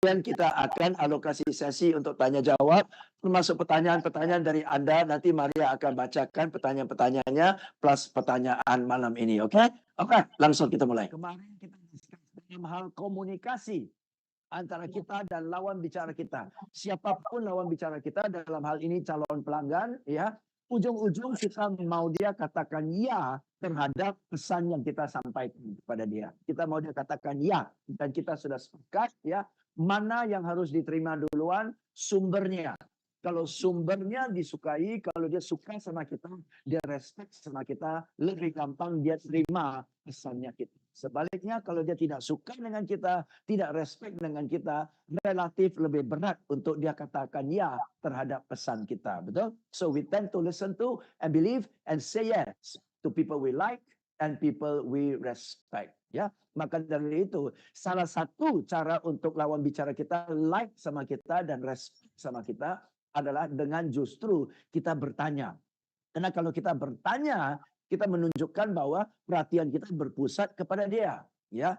Dan kita akan alokasi sesi untuk tanya jawab, termasuk pertanyaan-pertanyaan dari Anda. Nanti Maria akan bacakan pertanyaan-pertanyaannya plus pertanyaan malam ini, oke? Oke, langsung kita mulai. Kemarin kita discuss dalam hal komunikasi antara kita dan lawan bicara kita. Siapapun lawan bicara kita, dalam hal ini calon pelanggan, ya, ujung-ujung kita mau dia katakan ya terhadap pesan yang kita sampaikan kepada dia. Kita mau dia katakan ya, dan kita sudah sepakat, ya, mana yang harus diterima duluan, sumbernya. Kalau sumbernya disukai, kalau dia suka sama kita, dia respect sama kita, lebih gampang dia terima pesannya kita. Sebaliknya kalau dia tidak suka dengan kita, tidak respect dengan kita, relatif lebih berat untuk dia katakan ya terhadap pesan kita. Betul? So we tend to listen to and believe and say yes to people we like and people we respect. Ya, maka dari itu salah satu cara untuk lawan bicara kita like sama kita dan respect sama kita adalah dengan justru kita bertanya. Karena kalau kita bertanya, kita menunjukkan bahwa perhatian kita berpusat kepada dia. Ya,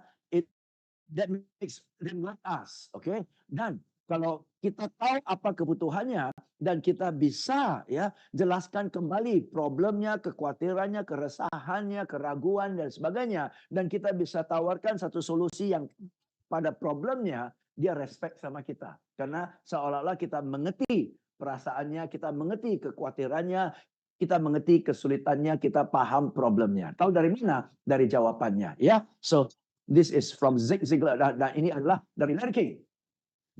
that makes them like us, okay? Dan kalau kita tahu apa kebutuhannya dan kita bisa, ya, jelaskan kembali problemnya, kekhawatirannya, keresahannya, keraguan dan sebagainya, dan kita bisa tawarkan satu solusi yang pada problemnya, dia respect sama kita. Karena seolah-olah kita mengerti perasaannya, kita mengerti kekhawatirannya, kita mengerti kesulitannya, kita paham problemnya. Tahu dari mana? Dari jawabannya, ya. So this is from Zig Ziglar, dan ini adalah dari Larry King.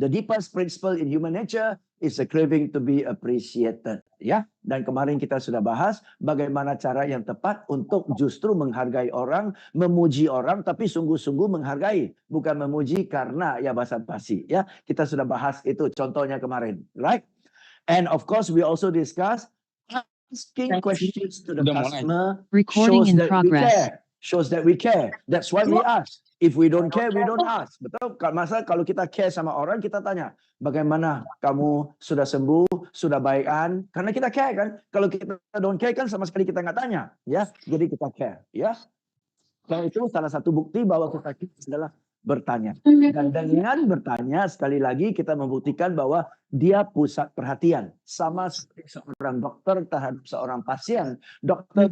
The deepest principle in human nature is a craving to be appreciated. Ya, dan kemarin kita sudah bahas bagaimana cara yang tepat untuk justru menghargai orang, memuji orang, tapi sungguh-sungguh menghargai, bukan memuji karena ya basa-basi. Ya, kita sudah bahas itu contohnya kemarin, right? And of course, we also discuss asking questions to the customer shows that we care. Shows that we care. That's why we ask. If we don't care, we don't ask. Betul? Masa kalau kita care sama orang, kita tanya, bagaimana kamu sudah sembuh, sudah baikan? Karena kita care kan. Kalau kita don't care kan sama sekali kita nggak tanya. Ya, jadi kita care. Ya. Kalau itu salah satu bukti bahwa kita adalah bertanya. Dan dengan bertanya, sekali lagi kita membuktikan bahwa dia pusat perhatian. Sama seperti seorang dokter terhadap seorang pasien. Dokter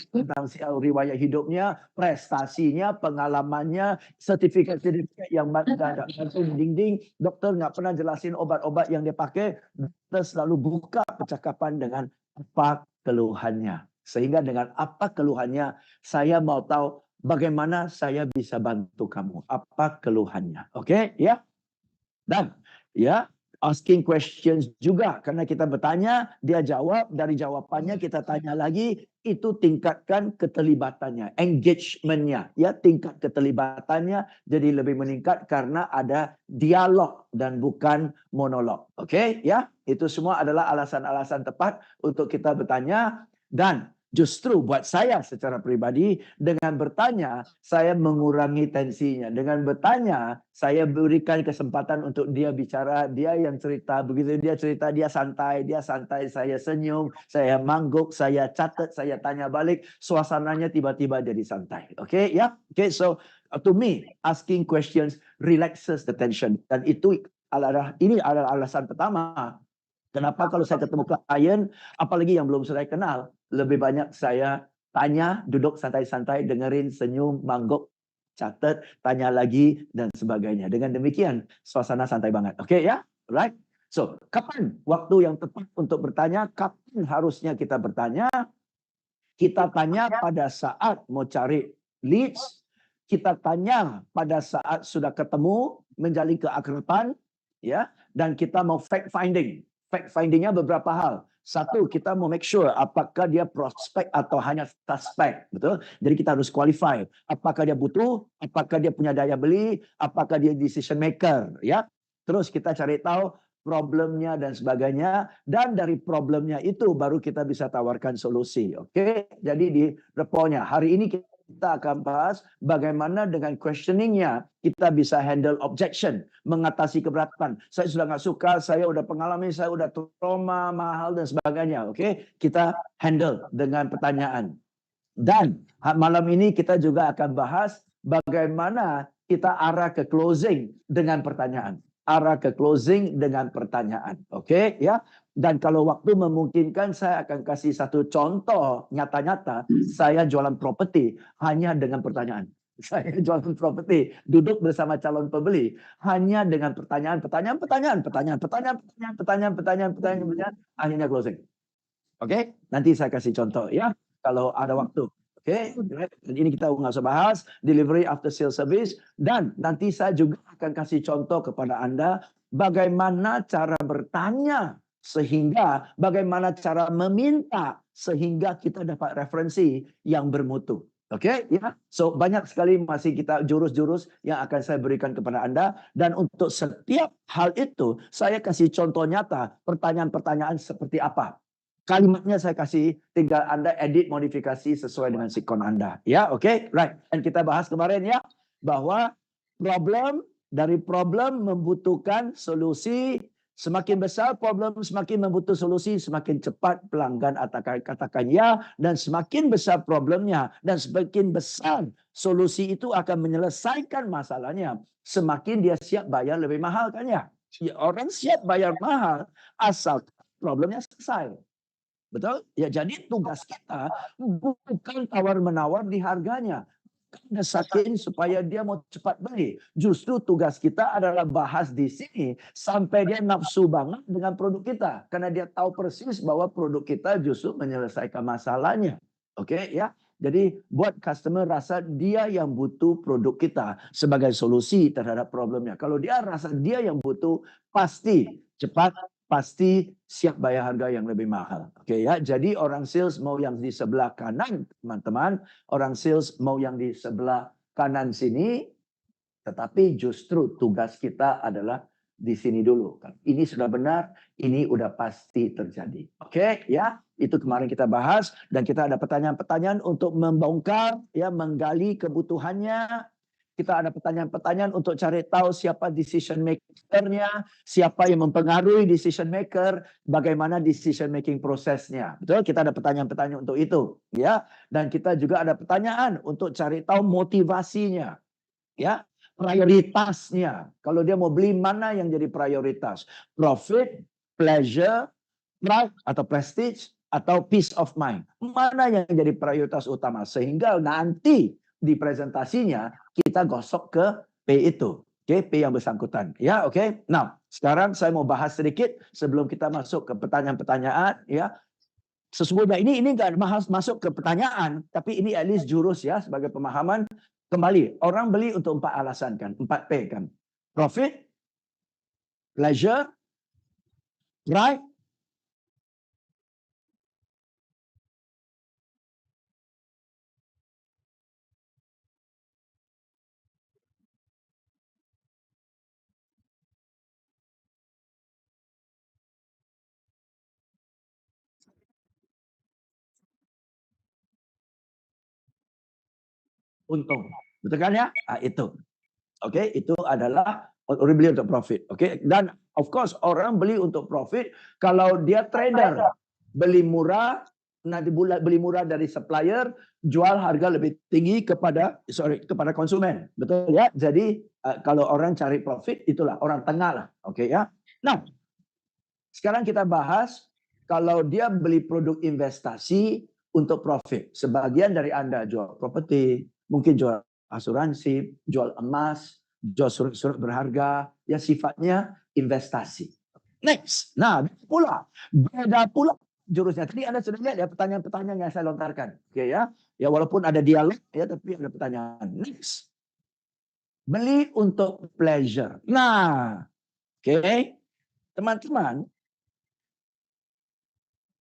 tentang riwayat hidupnya, prestasinya, pengalamannya, sertifikat-sertifikat yang ada dinding. Dokter nggak pernah jelasin obat-obat yang dia pakai. Dokter selalu buka percakapan dengan apa keluhannya. Sehingga dengan apa keluhannya, saya mau tahu bagaimana saya bisa bantu kamu? Apa keluhannya? Oke, ya. Dan ya, asking questions juga karena kita bertanya, dia jawab, dari jawabannya kita tanya lagi, itu tingkatkan keterlibatannya, engagement-nya, ya, tingkat keterlibatannya jadi lebih meningkat karena ada dialog dan bukan monolog. Oke, ya. Itu semua adalah alasan-alasan tepat untuk kita bertanya. Dan justru buat saya secara pribadi, dengan bertanya, saya mengurangi tensinya. Dengan bertanya, saya berikan kesempatan untuk dia bicara, dia yang cerita. Begitu dia cerita, dia santai, saya senyum, saya mangguk, saya catat, saya tanya balik. Suasananya tiba-tiba jadi santai. Oke, ya? Oke, so to me, asking questions relaxes the tension. Dan ini adalah alasan pertama. Kenapa kalau saya ketemu klien, apalagi yang belum saya kenal, lebih banyak saya tanya, duduk santai-santai, dengerin, senyum, mangguk, catat, tanya lagi, dan sebagainya. Dengan demikian, suasana santai banget. Oke, ya? Right? So, kapan waktu yang tepat untuk bertanya? Kapan harusnya kita bertanya? Kita tanya pada saat mau cari leads. Kita tanya pada saat sudah ketemu, menjalin keakraban, ya, dan kita mau fact finding. Fact findingnya beberapa hal. Satu, kita mau make sure apakah dia prospek atau hanya suspek, betul? Jadi kita harus qualify. Apakah dia butuh? Apakah dia punya daya beli? Apakah dia decision maker? Ya. Terus kita cari tahu problemnya dan sebagainya. Dan dari problemnya itu baru kita bisa tawarkan solusi. Oke? Jadi di reponya hari ini kita akan bahas bagaimana dengan questioningnya kita bisa handle objection, mengatasi keberatan. Saya sudah nggak suka, saya udah pengalaman, saya udah trauma, mahal dan sebagainya. Oke, kita handle dengan pertanyaan. Dan malam ini kita juga akan bahas bagaimana kita arah ke closing dengan pertanyaan. arah ke closing dengan pertanyaan. Oke, ya. Dan kalau waktu memungkinkan, saya akan kasih satu contoh nyata-nyata. Saya jualan properti hanya dengan pertanyaan. Saya jualan properti, duduk bersama calon pembeli hanya dengan pertanyaan, akhirnya closing. Oke, nanti saya kasih contoh ya kalau ada waktu. Oke, dan ini kita nggak usah bahas delivery after sales service, dan nanti saya juga akan kasih contoh kepada Anda bagaimana cara bertanya sehingga bagaimana cara meminta sehingga kita dapat referensi yang bermutu. Oke, ya. So banyak sekali masih kita jurus-jurus yang akan saya berikan kepada Anda, dan untuk setiap hal itu saya kasih contoh nyata pertanyaan-pertanyaan seperti apa. Kalimatnya saya kasih, tinggal Anda edit modifikasi sesuai dengan sikon Anda. Ya, oke, right. Dan kita bahas kemarin ya bahwa dari problem membutuhkan solusi. Semakin besar problem, semakin membutuhkan solusi, semakin cepat pelanggan katakan ya, dan semakin besar problemnya dan semakin besar solusi itu akan menyelesaikan masalahnya, semakin dia siap bayar lebih mahal kan ya. Orang siap bayar mahal asal problemnya selesai. Betul? Ya, jadi tugas kita bukan tawar-menawar di harganya. Desakin supaya dia mau cepat beli. Justru tugas kita adalah bahas di sini sampai dia nafsu banget dengan produk kita. Karena dia tahu persis bahwa produk kita justru menyelesaikan masalahnya. Oke, ya. Jadi buat customer rasa dia yang butuh produk kita sebagai solusi terhadap problemnya. Kalau dia rasa dia yang butuh, pasti cepat, pasti siap bayar harga yang lebih mahal. Oke ya, jadi orang sales mau yang di sebelah kanan, teman-teman, orang sales mau yang di sebelah kanan sini, tetapi justru tugas kita adalah di sini dulu. Ini sudah benar, ini udah pasti terjadi. Oke ya, itu kemarin kita bahas, dan kita ada pertanyaan-pertanyaan untuk membongkar, ya, menggali kebutuhannya. Kita ada pertanyaan-pertanyaan untuk cari tahu siapa decision maker-nya, siapa yang mempengaruhi decision maker, bagaimana decision making prosesnya. Betul? Kita ada pertanyaan-pertanyaan untuk itu, ya. Dan kita juga ada pertanyaan untuk cari tahu motivasinya, ya, prioritasnya. Kalau dia mau beli, mana yang jadi prioritas? Profit, pleasure, pride atau prestige, atau peace of mind. Mana yang jadi prioritas utama? Sehingga nanti di presentasinya kita gosok ke P itu. Oke, P yang bersangkutan. Ya, oke. Nah, sekarang saya mau bahas sedikit sebelum kita masuk ke pertanyaan-pertanyaan, ya. Sesungguhnya ini nggak masuk ke pertanyaan, tapi ini at least jurus ya sebagai pemahaman. Kembali, orang beli untuk 4 alasan kan, 4 P kan. Profit, pleasure, pride, untung. Betul kan ya? Nah, itu. Oke, itu adalah orang beli untuk profit. Oke, dan of course orang beli untuk profit kalau dia trader, beli murah, nanti beli murah dari supplier, jual harga lebih tinggi kepada konsumen. Betul ya? Jadi kalau orang cari profit, itulah orang tengah lah. Oke ya. Nah, sekarang kita bahas kalau dia beli produk investasi untuk profit. Sebagian dari Anda jual properti, mungkin jual asuransi, jual emas, jual surat-surat berharga, yang sifatnya investasi. Next. Nah, beda pula jurusnya. Tadi Anda sudah lihat ya pertanyaan-pertanyaan yang saya lontarkan. Oke ya. Ya, walaupun ada dialog ya, tapi ada pertanyaan. Next. Beli untuk pleasure. Nah, oke. Teman-teman,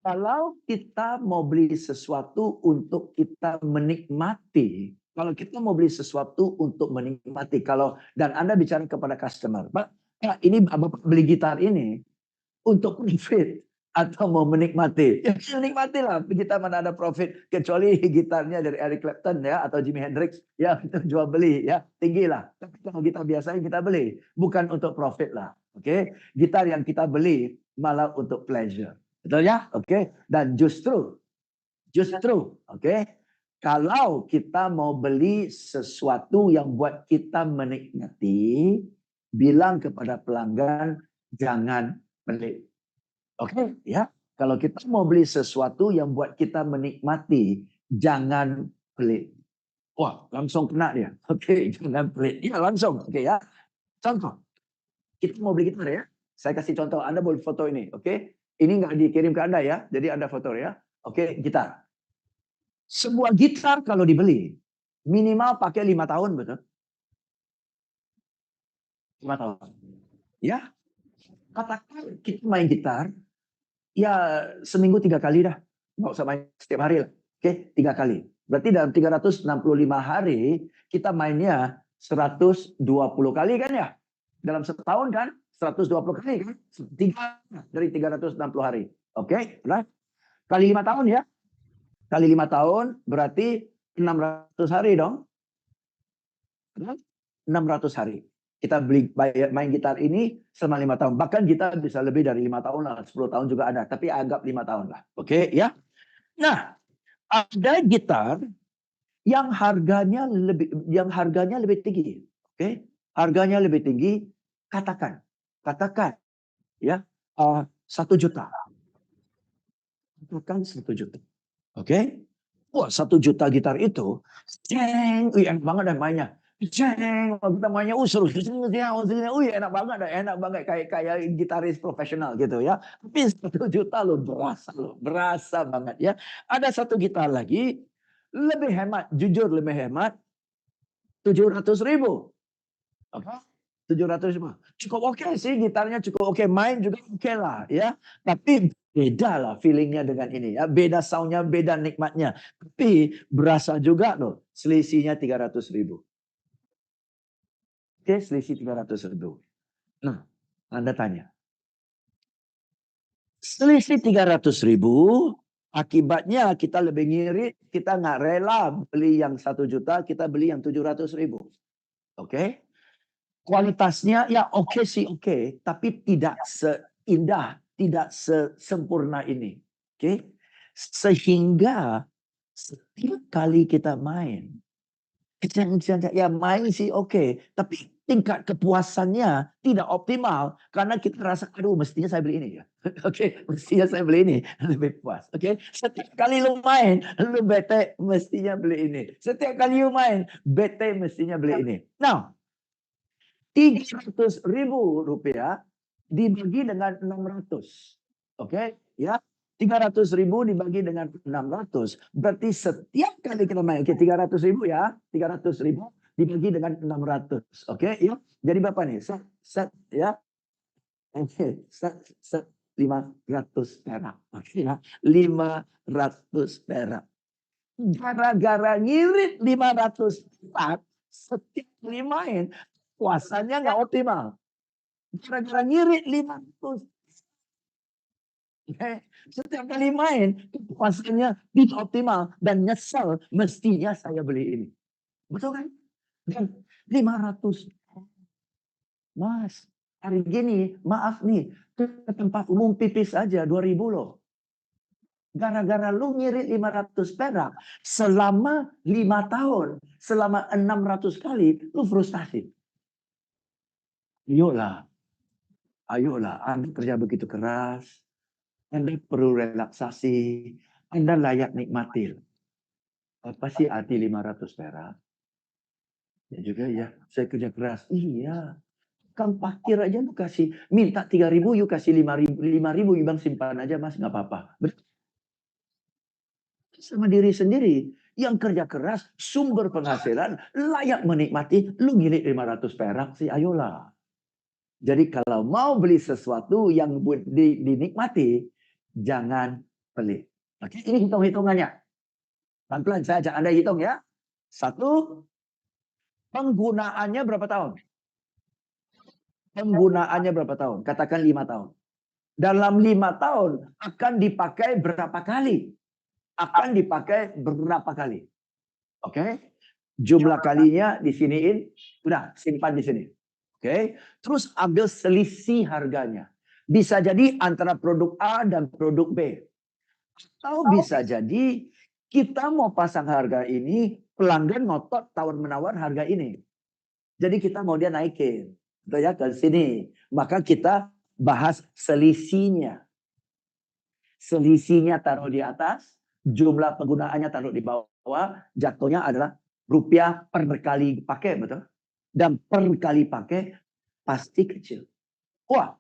kalau kita mau beli sesuatu untuk kita menikmati, kalau kita mau beli sesuatu untuk menikmati, dan Anda bicara kepada customer, Pak, ini Bapak beli gitar ini untuk profit atau mau menikmati? Ya, menikmatilah. Kita mana ada profit, kecuali gitarnya dari Eric Clapton ya atau Jimi Hendrix, ya kita jual beli ya tinggi lah. Tapi kalau gitar biasa yang kita beli bukan untuk profit lah. Oke, gitar yang kita beli malah untuk pleasure. Betul ya? Oke. Dan justru, oke, kalau kita mau beli sesuatu yang buat kita menikmati, bilang kepada pelanggan jangan pelit. Oke, ya. Kalau kita mau beli sesuatu yang buat kita menikmati, jangan pelit. Wah, langsung kena dia. Oke, jangan pelit. Ya, langsung. Oke ya. Contoh, kita mau beli gitar ya. Saya kasih contoh, Anda boleh foto ini. Oke, ini nggak dikirim ke Anda ya. Jadi Anda foto ya. Oke, gitar. Sebuah gitar kalau dibeli, minimal pakai 5 tahun, betul? 5 tahun. Ya, katakan kita main gitar, ya seminggu 3 kali dah. Nggak usah main setiap hari lah. Oke, 3 kali. Berarti dalam 365 hari, kita mainnya 120 kali kan ya? Dalam setahun kan? 120 kali kan? 3 dari 360 hari. Oke, right? Kali 5 tahun ya. Kali 5 tahun berarti 600 hari dong. 600 hari. Kita main gitar ini selama 5 tahun. Bahkan kita bisa lebih dari 5 tahun lah. 10 tahun juga ada. Tapi anggap 5 tahun lah. Oke ya. Nah, ada gitar yang harganya lebih tinggi. Oke. Harganya lebih tinggi. Katakan ya 1 juta. Katakan 1 juta. Oke. Wah, 1 juta gitar itu, enak banget dah mainnya. Kita mainnya enak banget dah, enak banget kayak gitaris profesional gitu ya. Tapi 1 juta loh, berasa banget ya. Ada satu gitar lagi, lebih hemat, jujur lebih hemat, 700.000. Oke. 700.000. Cukup oke sih gitarnya, cukup oke. Main juga oke lah ya. Tapi beda lah feelingnya dengan ini ya. Beda soundnya, beda nikmatnya. Tapi berasa juga loh selisihnya 300.000. Oke, selisih 300.000. Nah, Anda tanya. Selisih 300.000, akibatnya kita lebih ngirit, kita nggak rela beli yang 1 juta, kita beli yang 700.000. Oke? Kualitasnya ya oke sih oke, tapi tidak seindah, tidak sesempurna ini. Oke? Sehingga setiap kali kita main, ya main sih oke, tapi tingkat kepuasannya tidak optimal karena kita rasa aduh mestinya saya beli ini ya. Oke, mestinya saya beli ini lebih puas. Oke, setiap kali lu main, lu bete mestinya beli ini. Setiap kali lu main, bete mestinya beli ini. Nah, 300.000 rupiah dibagi dengan 600. Oke, ya. 300.000 dibagi dengan 600. Berarti setiap kali kita main, oke 300.000 ya. 300.000 dibagi dengan 600. Oke, ya. Jadi berapa nih? Set ya. Oke, set 500 perak. Oke ya. 500 perak. Gara-gara ngirit 500 perak, setiap kali main puasanya nggak optimal. Gara-gara ngirit 500. Setiap kali main, puasanya tidak optimal. Dan nyesel, mestinya saya beli ini. Betul kan? Dan 500. Mas, hari gini, maaf nih, ke tempat umum pipis aja 2.000 loh. Gara-gara lu ngirit 500 perak, selama 5 tahun, selama 600 kali, lu frustasi. Ayolah, Anda kerja begitu keras, Anda perlu relaksasi, Anda layak nikmati. Apa sih arti 500 perak? Ya juga ya, saya kerja keras. Iya, kan parkir aja lu kasih, minta 3.000, you kasih 5.000, you bang simpan aja mas, nggak apa-apa. Sama diri sendiri, yang kerja keras, sumber penghasilan, layak menikmati, lu ngirit 500 perak sih, ayolah. Jadi kalau mau beli sesuatu yang dinikmati, jangan pelit. Oke, ini hitung-hitungannya. Pelan-pelan saya ajak Anda hitung ya. 1, penggunaannya berapa tahun? Penggunaannya berapa tahun? Katakan 5 tahun. Dalam 5 tahun akan dipakai berapa kali? Akan dipakai berapa kali? Oke? Jumlah kalinya disiniin, udah simpan di sini. Oke? Terus ambil selisih harganya. Bisa jadi antara produk A dan produk B. Atau bisa jadi kita mau pasang harga ini, pelanggan ngotot tawar-menawar harga ini. Jadi kita mau dia naikin. Betul ya, ke sini. Maka kita bahas selisihnya. Selisihnya taruh di atas, jumlah penggunaannya taruh di bawah, jatuhnya adalah rupiah per kali pakai, betul? Dan per kali pakai pasti kecil. Wah,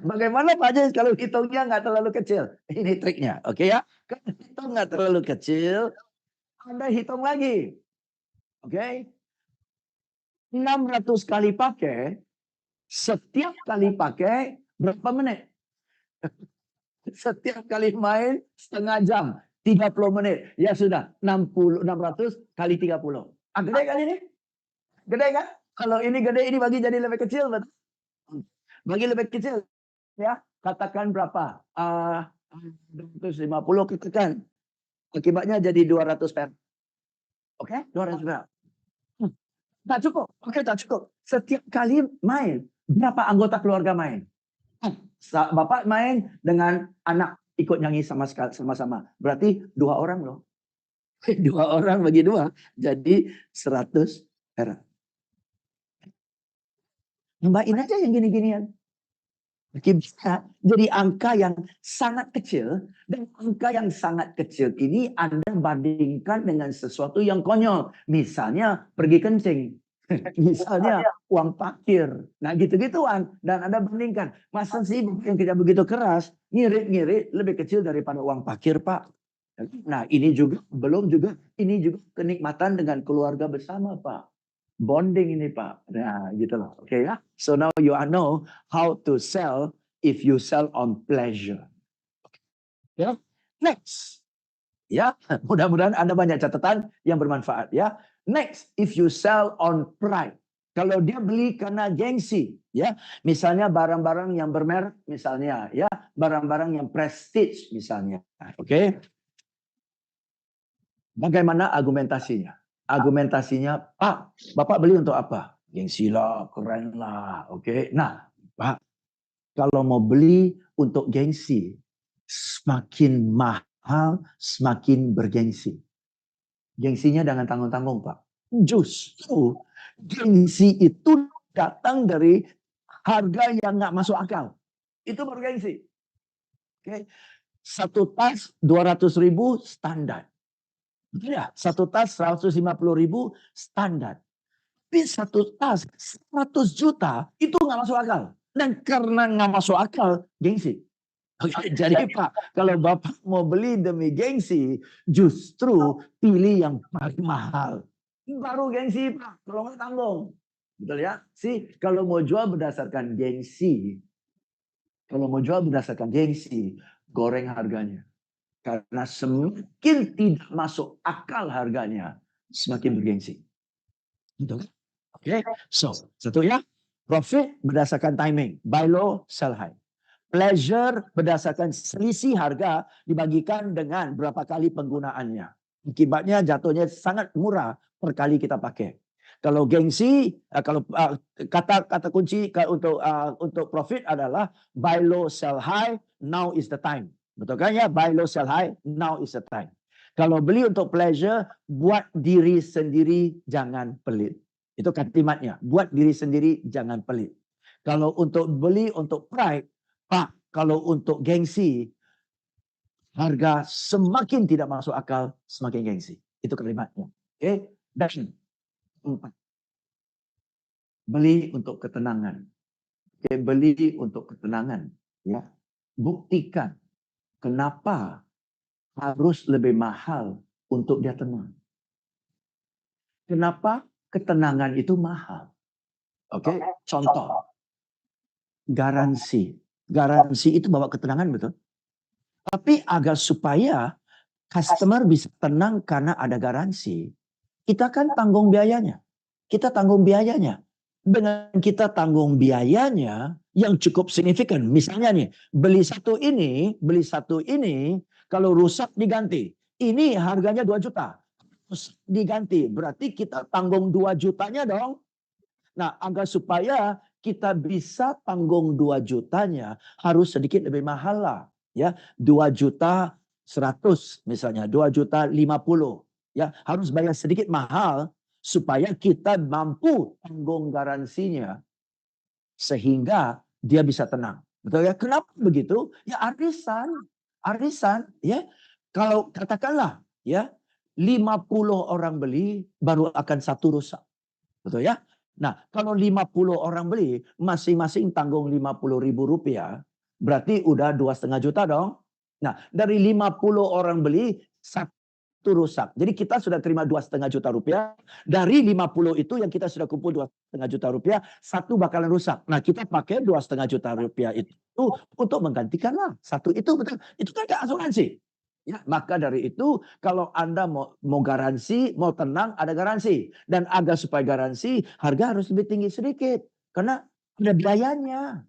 bagaimana Pak Jais kalau hitungnya nggak terlalu kecil? Ini triknya, oke ya? Kalau hitung nggak terlalu kecil, Anda hitung lagi. Oke? 600 kali pakai, setiap kali pakai berapa menit? Setiap kali main setengah jam, 30 menit. Ya sudah, 600 kali 30. Ah, gede kan ini? Gede kan? Kalau ini gede, ini bagi jadi lebih kecil, betul? Bagi lebih kecil, ya. Katakan berapa? 250 katakan. Akibatnya jadi 200 per. Oke? 200 per. Tak cukup. Oke, tak cukup. Setiap kali main, berapa anggota keluarga main? Bapak main dengan anak ikut nyanyi sama-sama. Berarti 2 orang loh. 2 orang bagi 2 jadi 100 perak. Nambahin aja yang gini-ginian. Bisa jadi angka yang sangat kecil, dan angka yang sangat kecil ini Anda bandingkan dengan sesuatu yang konyol. Misalnya pergi kencing. Misalnya uang parkir. Nah gitu-gituan. Dan Anda bandingkan. Masa sih yang tidak begitu keras, ngirit-ngirit lebih kecil daripada uang parkir, Pak. Nah ini juga, ini juga kenikmatan dengan keluarga bersama, Pak. Bonding ini, Pak. Nah gitu loh. Oke ya. So now you know how to sell if you sell on pleasure. Ya. Next. Ya, mudah-mudahan Anda banyak catatan yang bermanfaat ya. Next, if you sell on pride. Kalau dia beli karena gengsi, ya. Misalnya barang-barang yang bermerek misalnya, ya, barang-barang yang prestige misalnya. Oke. Bagaimana argumentasinya? Argumentasinya, Pak, Bapak beli untuk apa? Gengsi lah, keren lah, oke. Nah, Pak, kalau mau beli untuk gengsi, semakin mahal, semakin bergengsi. Gengsinya jangan tanggung-tanggung, Pak. Justru gengsi itu datang dari harga yang nggak masuk akal. Itu bergengsi. Oke. Satu tas 200.000 standar. Ya, satu tas 150.000 standar. Tapi satu tas 100 juta itu nggak masuk akal. Dan karena nggak masuk akal, gengsi. Oke, jadi Pak, kalau Bapak mau beli demi gengsi, justru pilih yang paling mahal. Baru gengsi, Pak. Kalau nggak tanggung. Betul ya? Sih, kalau mau jual berdasarkan gengsi, goreng harganya. Karena semakin tidak masuk akal harganya, semakin bergengsi. Betul kan? Oke, so satu ya, profit berdasarkan timing, buy low, sell high. Pleasure berdasarkan selisih harga dibagikan dengan berapa kali penggunaannya. Akibatnya jatuhnya sangat murah per kali kita pakai. Kalau gengsi, kalau kata kunci untuk profit adalah buy low, sell high, now is the time. Betul kan ya? Buy low, sell high, now is the time. Kalau beli untuk pleasure, buat diri sendiri, jangan pelit. Itu kalimatnya. Buat diri sendiri, jangan pelit. Kalau untuk beli untuk pride, Pak, kalau untuk gengsi, harga semakin tidak masuk akal, semakin gengsi. Itu kalimatnya. Oke, dan 4. Beli untuk ketenangan. Oke, beli untuk ketenangan. Ya, buktikan kenapa harus lebih mahal untuk dia tenang. Kenapa ketenangan itu mahal? Oke, contoh. Garansi. Garansi itu bawa ketenangan, betul? Tapi agar supaya customer bisa tenang karena ada garansi, kita kan tanggung biayanya. Kita tanggung biayanya. Dengan kita tanggung biayanya yang cukup signifikan. Misalnya nih, beli satu ini, kalau rusak diganti. Ini harganya 2 juta. Diganti. Berarti kita tanggung 2 jutanya dong. Nah, agar supaya kita bisa tanggung 2 jutanya, harus sedikit lebih mahal lah. Ya, 2 juta 100 misalnya, 2 juta 50. Ya, harus bayar sedikit mahal supaya kita mampu tanggung garansinya. sehingga dia bisa tenang. Betul ya? Kenapa begitu? Ya arisan ya. Kalau katakanlah ya 50 orang beli baru akan satu rusak. Betul ya? Nah, kalau 50 orang beli, masing-masing tanggung Rp50.000, berarti udah 2,5 juta dong. Nah, dari 50 orang beli, satu rusak. Jadi kita sudah terima Rp2,5 juta. Dari 50 itu yang kita sudah kumpul Rp2,5 juta, satu bakalan rusak. Nah, kita pakai Rp2,5 juta itu untuk menggantikan lah. Satu itu betul. Itu kan kayak asuransi. Ya, maka dari itu kalau Anda mau garansi, mau tenang, ada garansi. Dan agar supaya garansi, harga harus lebih tinggi sedikit. Karena ada biayanya.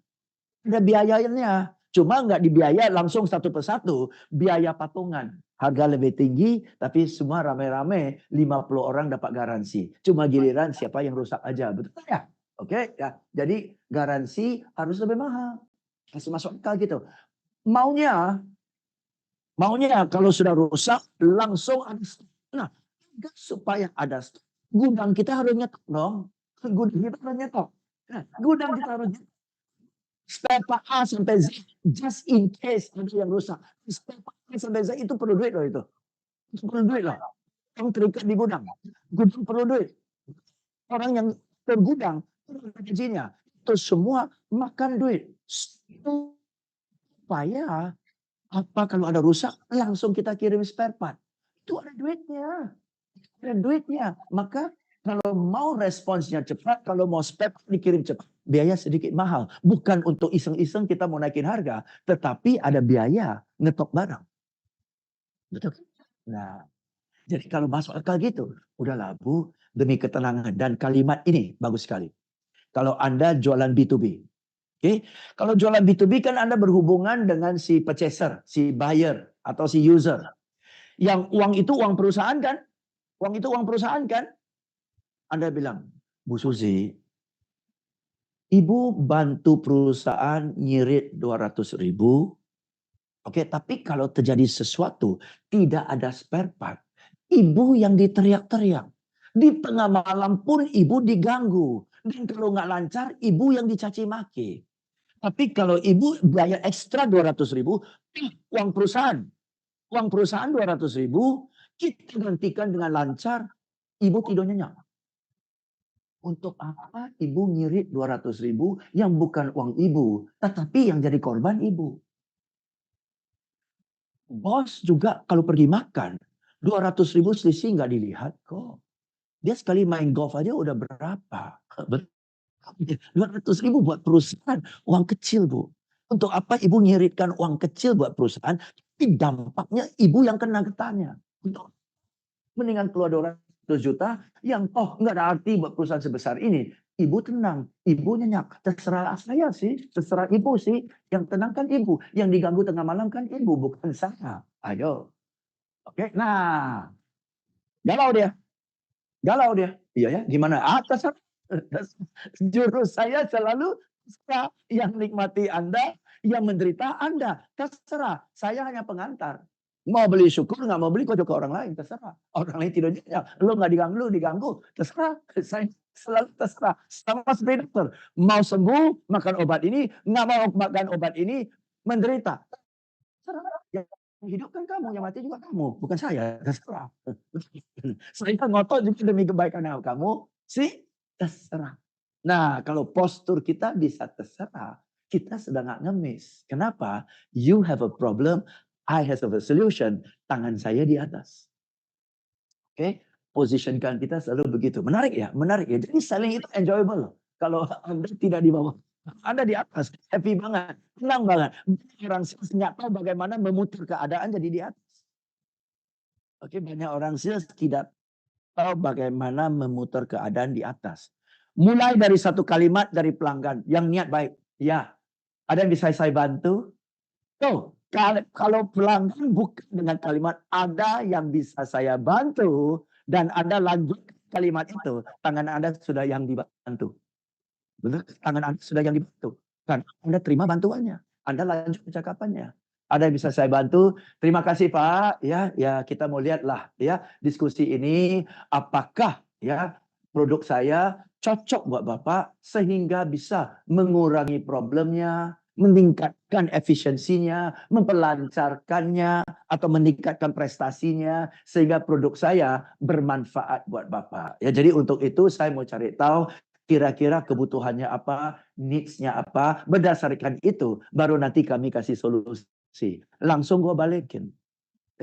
Ada biayanya. Cuma nggak dibiaya langsung satu persatu. Biaya patungan. Harga lebih tinggi, tapi semua rame-rame 50 orang dapat garansi. Cuma giliran siapa yang rusak aja. Betul ya? Oke, ya. Jadi garansi harus lebih mahal. Kasih masuk akal gitu. Maunya kalau sudah rusak langsung ada stok. Nah, supaya ada stok, gudang kita harus nyetok dong. Gudang kita harus nyetok. Nah, gudang kita harus nyetok. Spare part A sampai Z, just in case ada yang rusak. Spare part A sampai Z itu perlu duit loh itu. Itu perlu duit loh. Yang terikat di gudang. Gudang perlu duit. Orang yang tergudang, gajinya. Itu semua makan duit. Supaya apa kalau ada rusak, langsung kita kirim spare part. Itu ada duitnya. Ada duitnya. Maka kalau mau responsnya cepat, kalau mau spare part dikirim cepat, biaya sedikit mahal. Bukan untuk iseng-iseng kita mau naikin harga, tetapi ada biaya ngetok barang. Betul kan? Nah, jadi kalau masuk akal gitu, udahlah Bu, demi ketenangan. Dan kalimat ini bagus sekali. Kalau Anda jualan B2B, Oke, kalau jualan B2B kan Anda berhubungan dengan si purchaser, si buyer atau si user. Yang uang itu uang perusahaan kan? Uang itu uang perusahaan kan? Anda bilang, Bu Susi, Ibu bantu perusahaan nyirit 200.000. Oke, tapi kalau terjadi sesuatu, tidak ada spare part, Ibu yang diteriak-teriak. Di tengah malam pun Ibu diganggu. Dan kalau nggak lancar, Ibu yang dicaci maki. Tapi kalau Ibu bayar ekstra 200.000, uang perusahaan. Uang perusahaan 200.000, kita gantikan dengan lancar, Ibu tidur nyenyak. Untuk apa Ibu ngirit 200.000 yang bukan uang Ibu, tetapi yang jadi korban Ibu? Bos juga kalau pergi makan, 200.000 selisih nggak dilihat kok. Dia sekali main golf aja udah berapa? 200.000 buat perusahaan, uang kecil Bu. Untuk apa Ibu ngiritkan uang kecil buat perusahaan, tapi dampaknya Ibu yang kena getahnya. Untuk mendingan keluar 200 juta yang nggak ada arti buat perusahaan sebesar ini. Ibu tenang, Ibu nyenyak. Terserah saya sih, terserah Ibu sih. Yang tenang kan Ibu, yang diganggu tengah malam kan Ibu, bukan saya. Ayo. Oke, nah. Galau dia. Galau dia. Iya ya, gimana? Terserah. Jurus saya selalu yang nikmati Anda, yang menderita Anda. Terserah. Saya hanya pengantar. Mau beli syukur, nggak mau beli kok ke orang lain. Terserah. Orang lain tidak nyenyak. Lu nggak diganggu, lu diganggu. Terserah. Saya selalu terserah. Sama seperti dokter. Mau sembuh, makan obat ini. Nggak mau makan obat ini, menderita. Terserah. Yang hidup kan kamu, yang mati juga kamu. Bukan saya. Terserah. Saya ngotot juga demi kebaikan kamu. Sih, terserah. Nah, kalau postur kita bisa terserah, kita sedang nggak ngemis. Kenapa? You have a problem, I have a solution. Tangan saya di atas. Oke, positionkan kita selalu begitu. Menarik ya, menarik ya. Jadi selling itu enjoyable. Kalau Anda tidak di bawah, Anda di atas, happy banget, senang banget. Orang nggak tahu bagaimana memutar keadaan jadi di atas. Oke, banyak orang sales tidak tahu bagaimana memutar keadaan di atas. Mulai dari satu kalimat dari pelanggan yang niat baik. Ya, ada yang bisa saya bantu? Tuh, kalau pelanggan bukan dengan kalimat ada yang bisa saya bantu dan Anda lanjut kalimat itu, tangan Anda sudah yang dibantu. Benar? Tangan Anda sudah yang dibantu. Kan Anda terima bantuannya. Anda lanjut percakapannya. Ada yang bisa saya bantu? Terima kasih Pak. Ya, kita mau lihatlah ya diskusi ini apakah ya produk saya cocok buat Bapak sehingga bisa mengurangi problemnya, meningkatkan efisiensinya, memperlancarkannya, atau meningkatkan prestasinya sehingga produk saya bermanfaat buat Bapak. Ya, jadi untuk itu saya mau cari tahu kira-kira kebutuhannya apa, needs-nya apa. Berdasarkan itu baru nanti kami kasih solusi. Langsung gua balikin.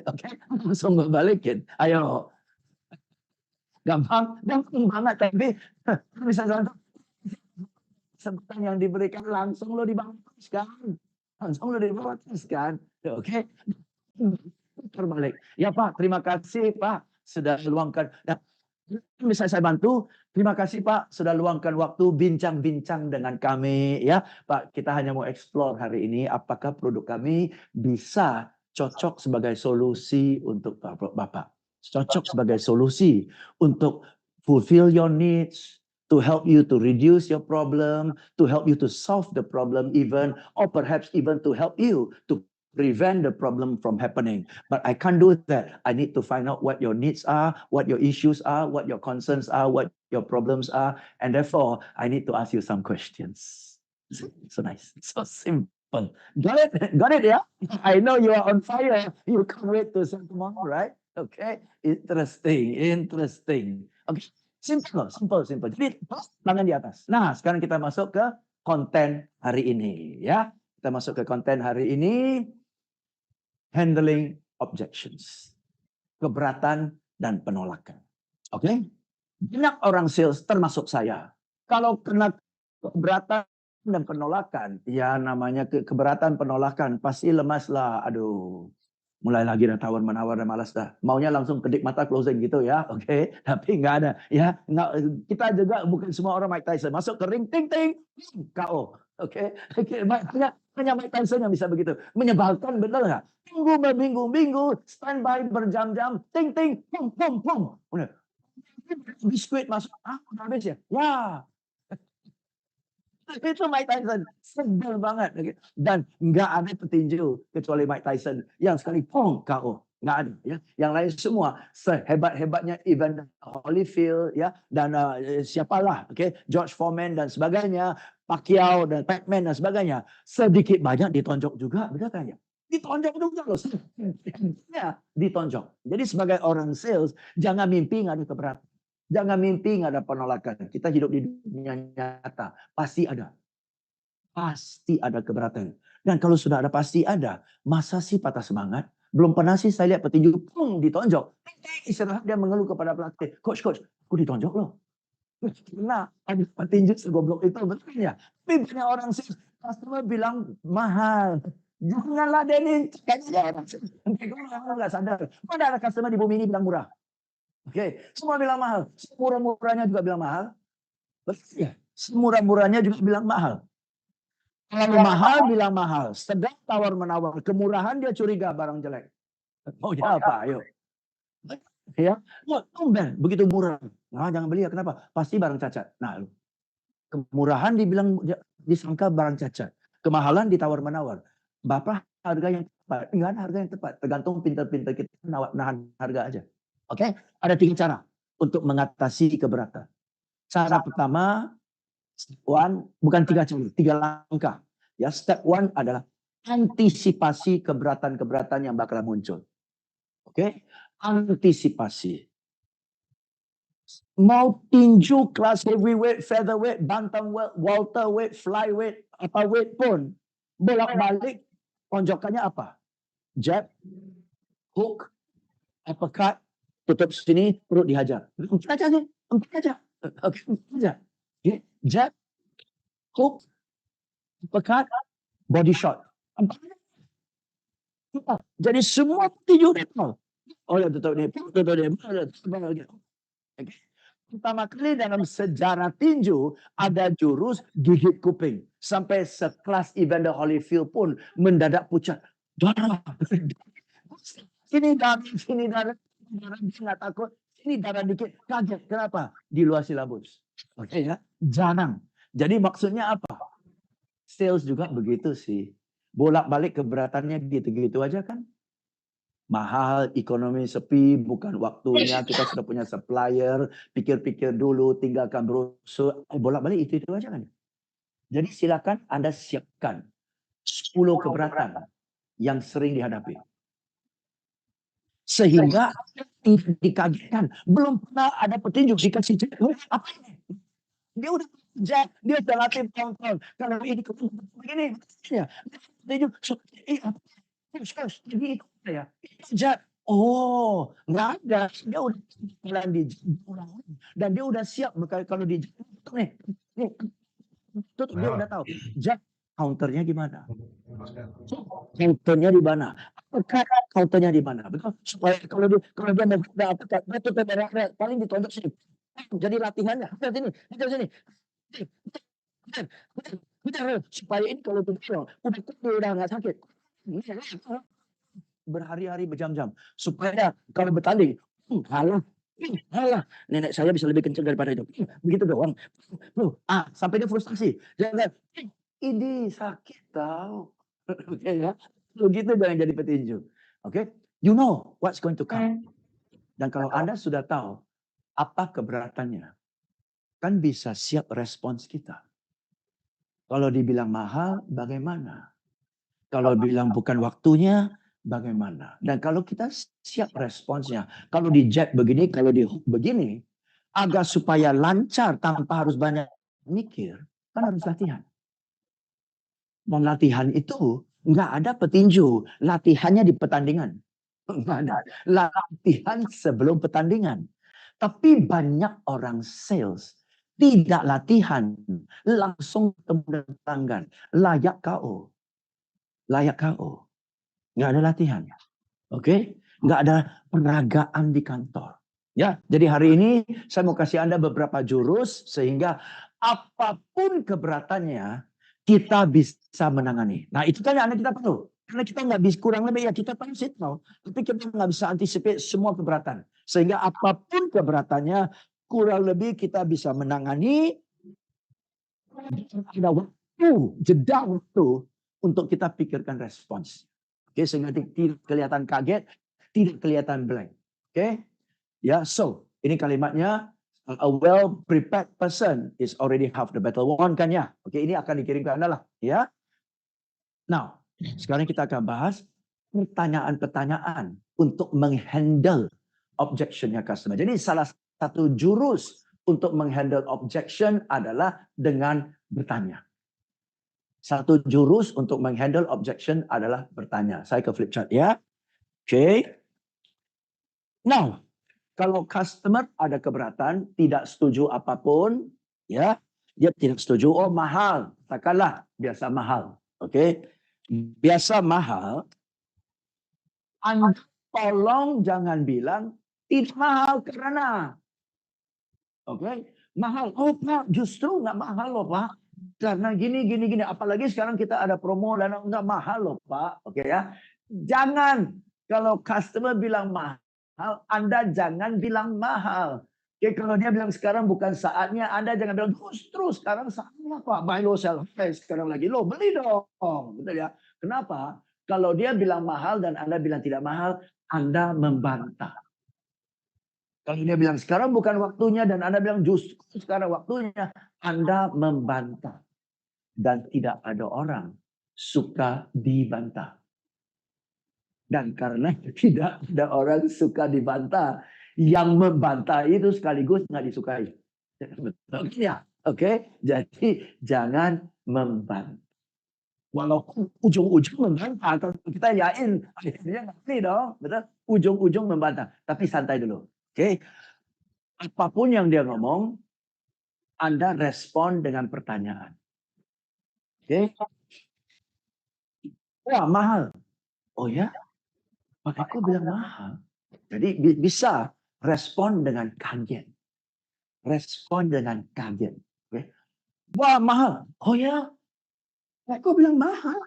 Oke, langsung gua balikin. Ayo, gampang banget tapi bisa kesempatan yang diberikan langsung lo dibaptiskan. Langsung lo dibaptiskan. Oke. Terbalik. Ya Pak, terima kasih Pak sudah luangkan. Nah, bisa saya bantu? Terima kasih Pak sudah luangkan waktu bincang-bincang dengan kami ya. Pak, kita hanya mau explore hari ini apakah produk kami bisa cocok sebagai solusi untuk Bapak. Cocok sebagai solusi untuk fulfill your needs, to help you to reduce your problem, to help you to solve the problem even, or perhaps even to help you to prevent the problem from happening. But I can't do that. I need to find out what your needs are, what your issues are, what your concerns are, what your problems are. And therefore, I need to ask you some questions. So nice. So simple. Got it? Got it, yeah? I know you are on fire. You can't wait to send tomorrow, right? Okay. Interesting. Interesting. Okay. Simple, simple. Jadi, tangan di atas. Nah, sekarang kita masuk ke konten hari ini, ya. Kita masuk ke konten hari ini. Handling objections. Keberatan dan penolakan. Oke? Banyak orang sales termasuk saya. Kalau kena keberatan dan penolakan, ya namanya keberatan penolakan pasti lemas lah. Aduh. Mulai lagi dah tawar-menawar dan malas dah. Maunya langsung kedip mata closing gitu ya. Oke, tapi nggak ada ya. Nggak, kita juga bukan semua orang Mike Tyson. Masuk ke ring ting ting KO. Oke. Hanya Mike Tyson yang bisa begitu. Menyebalkan benar nggak? Tunggu berminggu-minggu, standby berjam-jam, ting ting pum pum pum. Udah. Biskuit masuk, udah habis ya? Ya, itu Mike Tyson. Sebel banget. Dan nggak ada petinju kecuali Mike Tyson. Yang sekali pong KO. Nggak ada. Ya. Yang lain semua sehebat-hebatnya Evander Holyfield. Ya. Dan siapalah. Okay? George Foreman dan sebagainya. Pacquiao dan Pac-Man dan sebagainya. Sedikit banyak ditonjok juga. Betul kan ya? Ditonjok juga loh. Ya, ditonjok. Jadi sebagai orang sales, jangan mimpi nggak ada keberatan. Jangan mimpi nggak ada penolakan. Kita hidup di dunia nyata. Pasti ada. Pasti ada keberatan. Dan kalau sudah ada pasti ada. Masa sih patah semangat? Belum pernah sih saya lihat petinju pung ditonjok. Istirahat dia mengeluh kepada pelatih. Coach, aku ditonjok loh. Nah, ada petinju segoblok itu betulnya. Tapi banyak orang sih customer bilang mahal. Janganlah Denny. Kayaknya orang nggak sadar. Mana ada customer di bumi ini bilang murah. Oke, semua bilang mahal. Semurah-murahnya juga bilang mahal. Betul ya? Semurah-murahnya juga bilang mahal. Kalau mahal bilang mahal. Sedang tawar-menawar. Kemurahan dia curiga barang jelek. Maunya apa? Ayo. Ya, tumben begitu murah. Nah, jangan beli ya. Kenapa? Pasti barang cacat. Nah, kemurahan dibilang disangka barang cacat. Kemahalan ditawar-menawar. Bapak harga yang tepat. Enggak ada harga yang tepat. Tergantung pintar-pintar kita nahan harga aja. Oke, ada 3 cara untuk mengatasi keberatan. Cara pertama, step one, bukan 3 cara, 3 langkah. Ya, step one adalah antisipasi keberatan-keberatan yang bakal muncul. Oke, antisipasi. Mau tinju kelas heavyweight, featherweight, bantamweight, welterweight, flyweight, apa weight pun, bolak-balik tonjokannya apa? Jab, hook, uppercut, tutup sini, perut dihajar. Empat aja. Oke, aja. Jab, hook, uppercut, body shot. Empat. Jadi semua tinju dia. Oh ya, tutup dia. Pertama kali dalam sejarah tinju ada jurus gigit kuping. Sampai sekelas Evander Holyfield pun mendadak pucat. Darah. Sini darah, nggak takut. Sini darah dikit, kaget. Kenapa? Di luar silabus. Oke ya, jarang. Jadi maksudnya apa? Sales juga begitu sih. Bolak-balik keberatannya gitu-gitu aja kan. Mahal, ekonomi sepi, bukan waktunya, kita sudah punya supplier, pikir-pikir dulu, tinggalkan brosur, bolak-balik itu aja kan. Jadi silakan Anda siapkan 10 keberatan yang sering dihadapi. Sehingga tidak dikagetkan, belum pernah ada petunjuk dikasih apa ini? Dia udah kerja, dia udah latih tahun-tahun. Kalau ini begini, ya, petunjuk, terus, jadi ikut saya. Kerja. Oh, nggak ada. Dia udah jalan di dan dia udah siap kalau di nih, nih, tutup, dia udah tahu. Jack, counternya gimana? Counternya di mana? Apakah counternya di mana? Betul. Supaya kalau dia mau dapat betul paling ditonjok sini. Jadi latihannya. Sini, sini. Supaya ini kalau begitu udah nggak sakit. Berhari-hari berjam-jam supaya kalau bertanding halah halah nenek saya bisa lebih kencang daripada itu begitu doang sampai dia frustasi jangan ini sakit tahu oke ya begitu jangan jadi petinju oke you know what's going to come dan kalau Anda sudah tahu apa keberatannya kan bisa siap respons kita kalau dibilang mahal bagaimana kalau bilang bukan waktunya, bagaimana? Dan kalau kita siap responsnya, kalau di jab begini, kalau di hook begini, agar supaya lancar tanpa harus banyak mikir, kan harus latihan. Dan latihan itu nggak ada petinju, latihannya di pertandingan. Nggak ada. Latihan sebelum pertandingan. Tapi banyak orang sales tidak latihan, langsung ketemu dengan pelanggan, layak KO. Layak KO. Nggak ada latihan. Oke? Nggak ada peragaan di kantor. Ya, jadi hari ini saya mau kasih Anda beberapa jurus sehingga apapun keberatannya kita bisa menangani. Nah, itu kan yang kita perlu. Karena kita nggak bisa kurang lebih ya kita pasti tahu, tapi kita nggak bisa antisipasi semua keberatan. Sehingga apapun keberatannya kurang lebih kita bisa menangani. Ada waktu, jeda waktu untuk kita pikirkan respons. Oke, sehingga tidak kelihatan kaget, tidak kelihatan blank. Oke, ya, so ini kalimatnya a well prepared person is already half the battle won kan ya. Oke, ini akan dikirim ke Anda lah, ya. Now, sekarang kita akan bahas pertanyaan-pertanyaan untuk menghandle objectionnya customer. Jadi salah satu jurus untuk menghandle objection adalah dengan bertanya. Satu jurus untuk menghandle objection adalah bertanya. Saya ke flip chart ya. Oke. Now, kalau customer ada keberatan, tidak setuju apapun, ya, dia tidak setuju. Oh mahal, katakanlah biasa mahal. Oke. Biasa mahal. Anda tolong jangan bilang tidak mahal karena. Oke. Mahal. Oh Pak, justru nggak mahal loh Pak. Karena gini. Apalagi sekarang kita ada promo dan nggak mahal loh Pak. Oke ya. Jangan. Kalau customer bilang mahal, Anda jangan bilang mahal. Oke, kalau dia bilang sekarang bukan saatnya, Anda jangan bilang justru sekarang saatnya Pak. Buy low sell high. Sekarang lagi low, beli dong. Betul ya. Kenapa? Kalau dia bilang mahal dan Anda bilang tidak mahal, Anda membantah. Kalau dia bilang sekarang bukan waktunya dan Anda bilang justru sekarang waktunya, Anda membantah. Dan tidak ada orang suka dibantah. Dan karena tidak ada orang suka dibantah, yang membantah itu sekaligus nggak disukai. Betul ya? Oke, jadi jangan membantah. Walaupun ujung-ujung membantah, atau kita yakin akhirnya ngerti dong, betul? Ujung-ujung membantah, tapi santai dulu. Oke, apapun yang dia ngomong, Anda respon dengan pertanyaan. Oke, wah mahal. Oh ya, Pak Eko bilang mahal. Jadi bisa respon dengan kaget. Respon dengan kaget. Oke. Wah mahal. Oh ya, Pak Eko bilang mahal.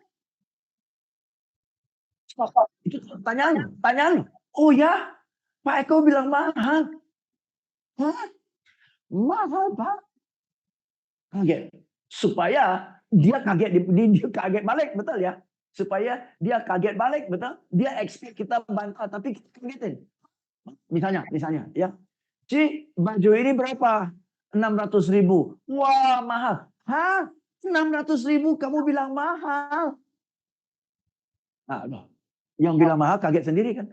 Itu pertanyaan. Oh ya, Pak Eko bilang mahal. Hah? Mahal Pak. Kaget. Supaya dia kaget balik, betul ya? supaya dia kaget balik, betul? Dia expect kita bantah, tapi kita kagetin. Misalnya, ya. Ci, baju ini berapa? 600.000. Wah, mahal. Hah? 600.000 kamu bilang mahal? Nah, loh. Yang bilang mahal kaget sendiri kan?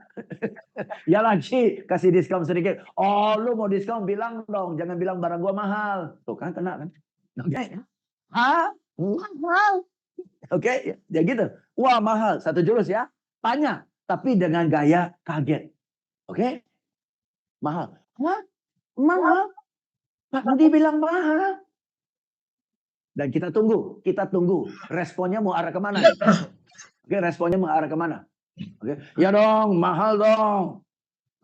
Ya Ci, kasih diskon sedikit. Oh, lu mau diskon bilang dong, jangan bilang barang gua mahal. Tuh kan kena kan? Oke. Hah? Mahal. Oke, ya gitu. Wah, mahal. Satu jurus ya. Tanya, tapi dengan gaya kaget. Oke? Mahal. Hah? Mahal? Pak Rudi bilang mahal. Dan kita tunggu. Responnya mau arah kemana? Oke, responnya mau arah kemana? Oke, ya dong, mahal dong.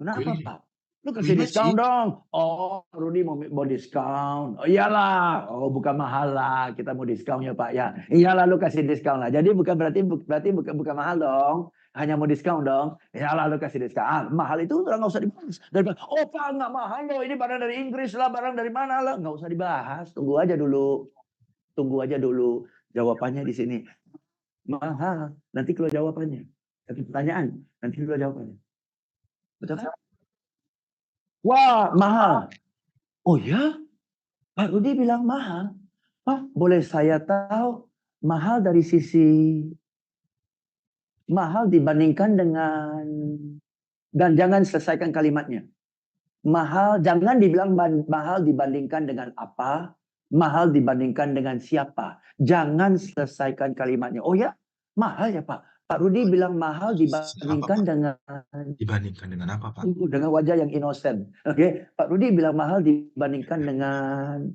Kenapa Pak? Lu kasih diskon dong. Oh, Rudi mau diskon. Oh iyalah. Oh bukan mahal lah. Kita mau diskon ya Pak ya. Iyalah lu kasih diskon lah. Jadi bukan berarti bukan mahal dong. Hanya mau diskon dong. Iyalah lu kasih diskon. Ah, mahal itu nggak usah dibahas. Daripada, oh Pak nggak mahal loh. Ini barang dari Inggris lah. Barang dari mana lah. Nggak usah dibahas. Tunggu aja dulu. Jawabannya di sini. Mahal. Nanti keluar jawabannya. Satu pertanyaan. Nanti keluar jawabannya. Betul kan? Wah, mahal. Oh ya? Pak Rudi bilang mahal. Pak, boleh saya tahu mahal dari sisi mahal dibandingkan dengan, dan jangan selesaikan kalimatnya. Mahal, jangan dibilang mahal dibandingkan dengan apa, mahal dibandingkan dengan siapa. Jangan selesaikan kalimatnya. Oh ya, mahal ya Pak. Pak Rudi bilang mahal dibandingkan dengan apa Pak? dengan wajah yang innocent. Oke, Pak Rudi bilang mahal dibandingkan dengan,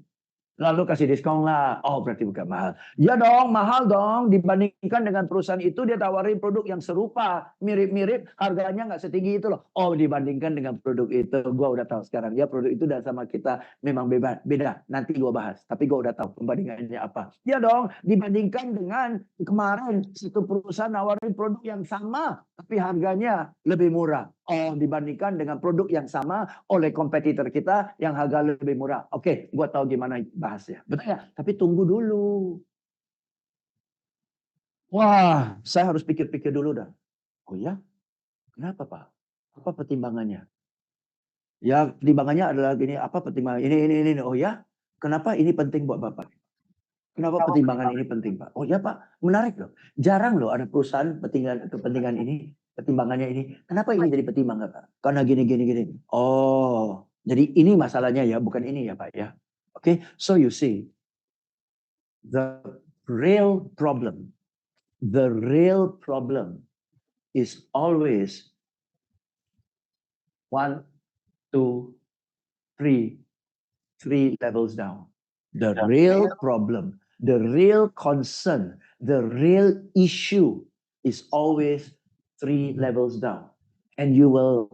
lalu kasih diskon lah. Oh, berarti bukan mahal. Ya dong, mahal dong. Dibandingkan dengan perusahaan itu, dia tawarin produk yang serupa. Mirip-mirip, harganya nggak setinggi itu loh. Oh, dibandingkan dengan produk itu. Gua udah tahu sekarang. Ya, produk itu udah sama kita memang beda. Nanti gua bahas. Tapi gua udah tahu pembandingannya apa. Ya dong, dibandingkan dengan kemarin, satu perusahaan nawarin produk yang sama, tapi harganya lebih murah. Oh, dibandingkan dengan produk yang sama oleh kompetitor kita yang harga lebih murah. Oke, gua tahu gimana bahasnya. Betul ya? Tapi tunggu dulu. Wah, saya harus pikir-pikir dulu dah. Oh ya? Kenapa Pak? Apa pertimbangannya? Ya, pertimbangannya adalah gini, apa pertimbangan? Ini. Oh ya? Kenapa ini penting buat Bapak? Kenapa pertimbangan ini penting, Pak? Oh ya, Pak. Menarik loh. Jarang loh ada perusahaan kepentingan ini, pertimbangannya ini. Kenapa ini jadi pertimbangan, Pak? Karena gini. Oh, jadi ini masalahnya ya, bukan ini ya, Pak ya. Okay, so you see, the real problem is always 1, 2, 3 levels down. The real problem, the real concern, the real issue is always 3 levels down. And you will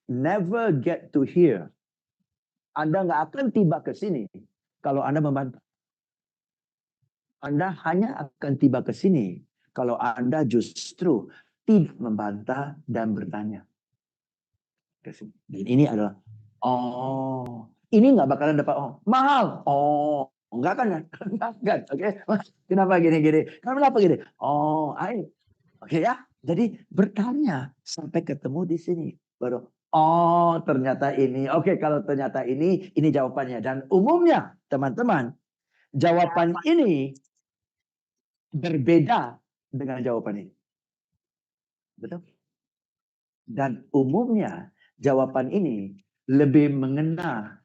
never get to here. Anda nggak akan tiba ke sini kalau Anda membantah. Anda hanya akan tiba ke sini kalau Anda justru tidak membantah dan bertanya. Dan ini adalah, oh, ini nggak bakalan dapat, oh, mahal. Oh, enggak kan? Enggak, oke. Kenapa gini? Kenapa gini? Oh, oke ya. Jadi bertanya sampai ketemu di sini. Baru, oh ternyata ini. Oke, kalau ternyata ini jawabannya. Dan umumnya, teman-teman, jawaban ini berbeda dengan jawaban ini. Betul? Dan umumnya jawaban ini lebih mengena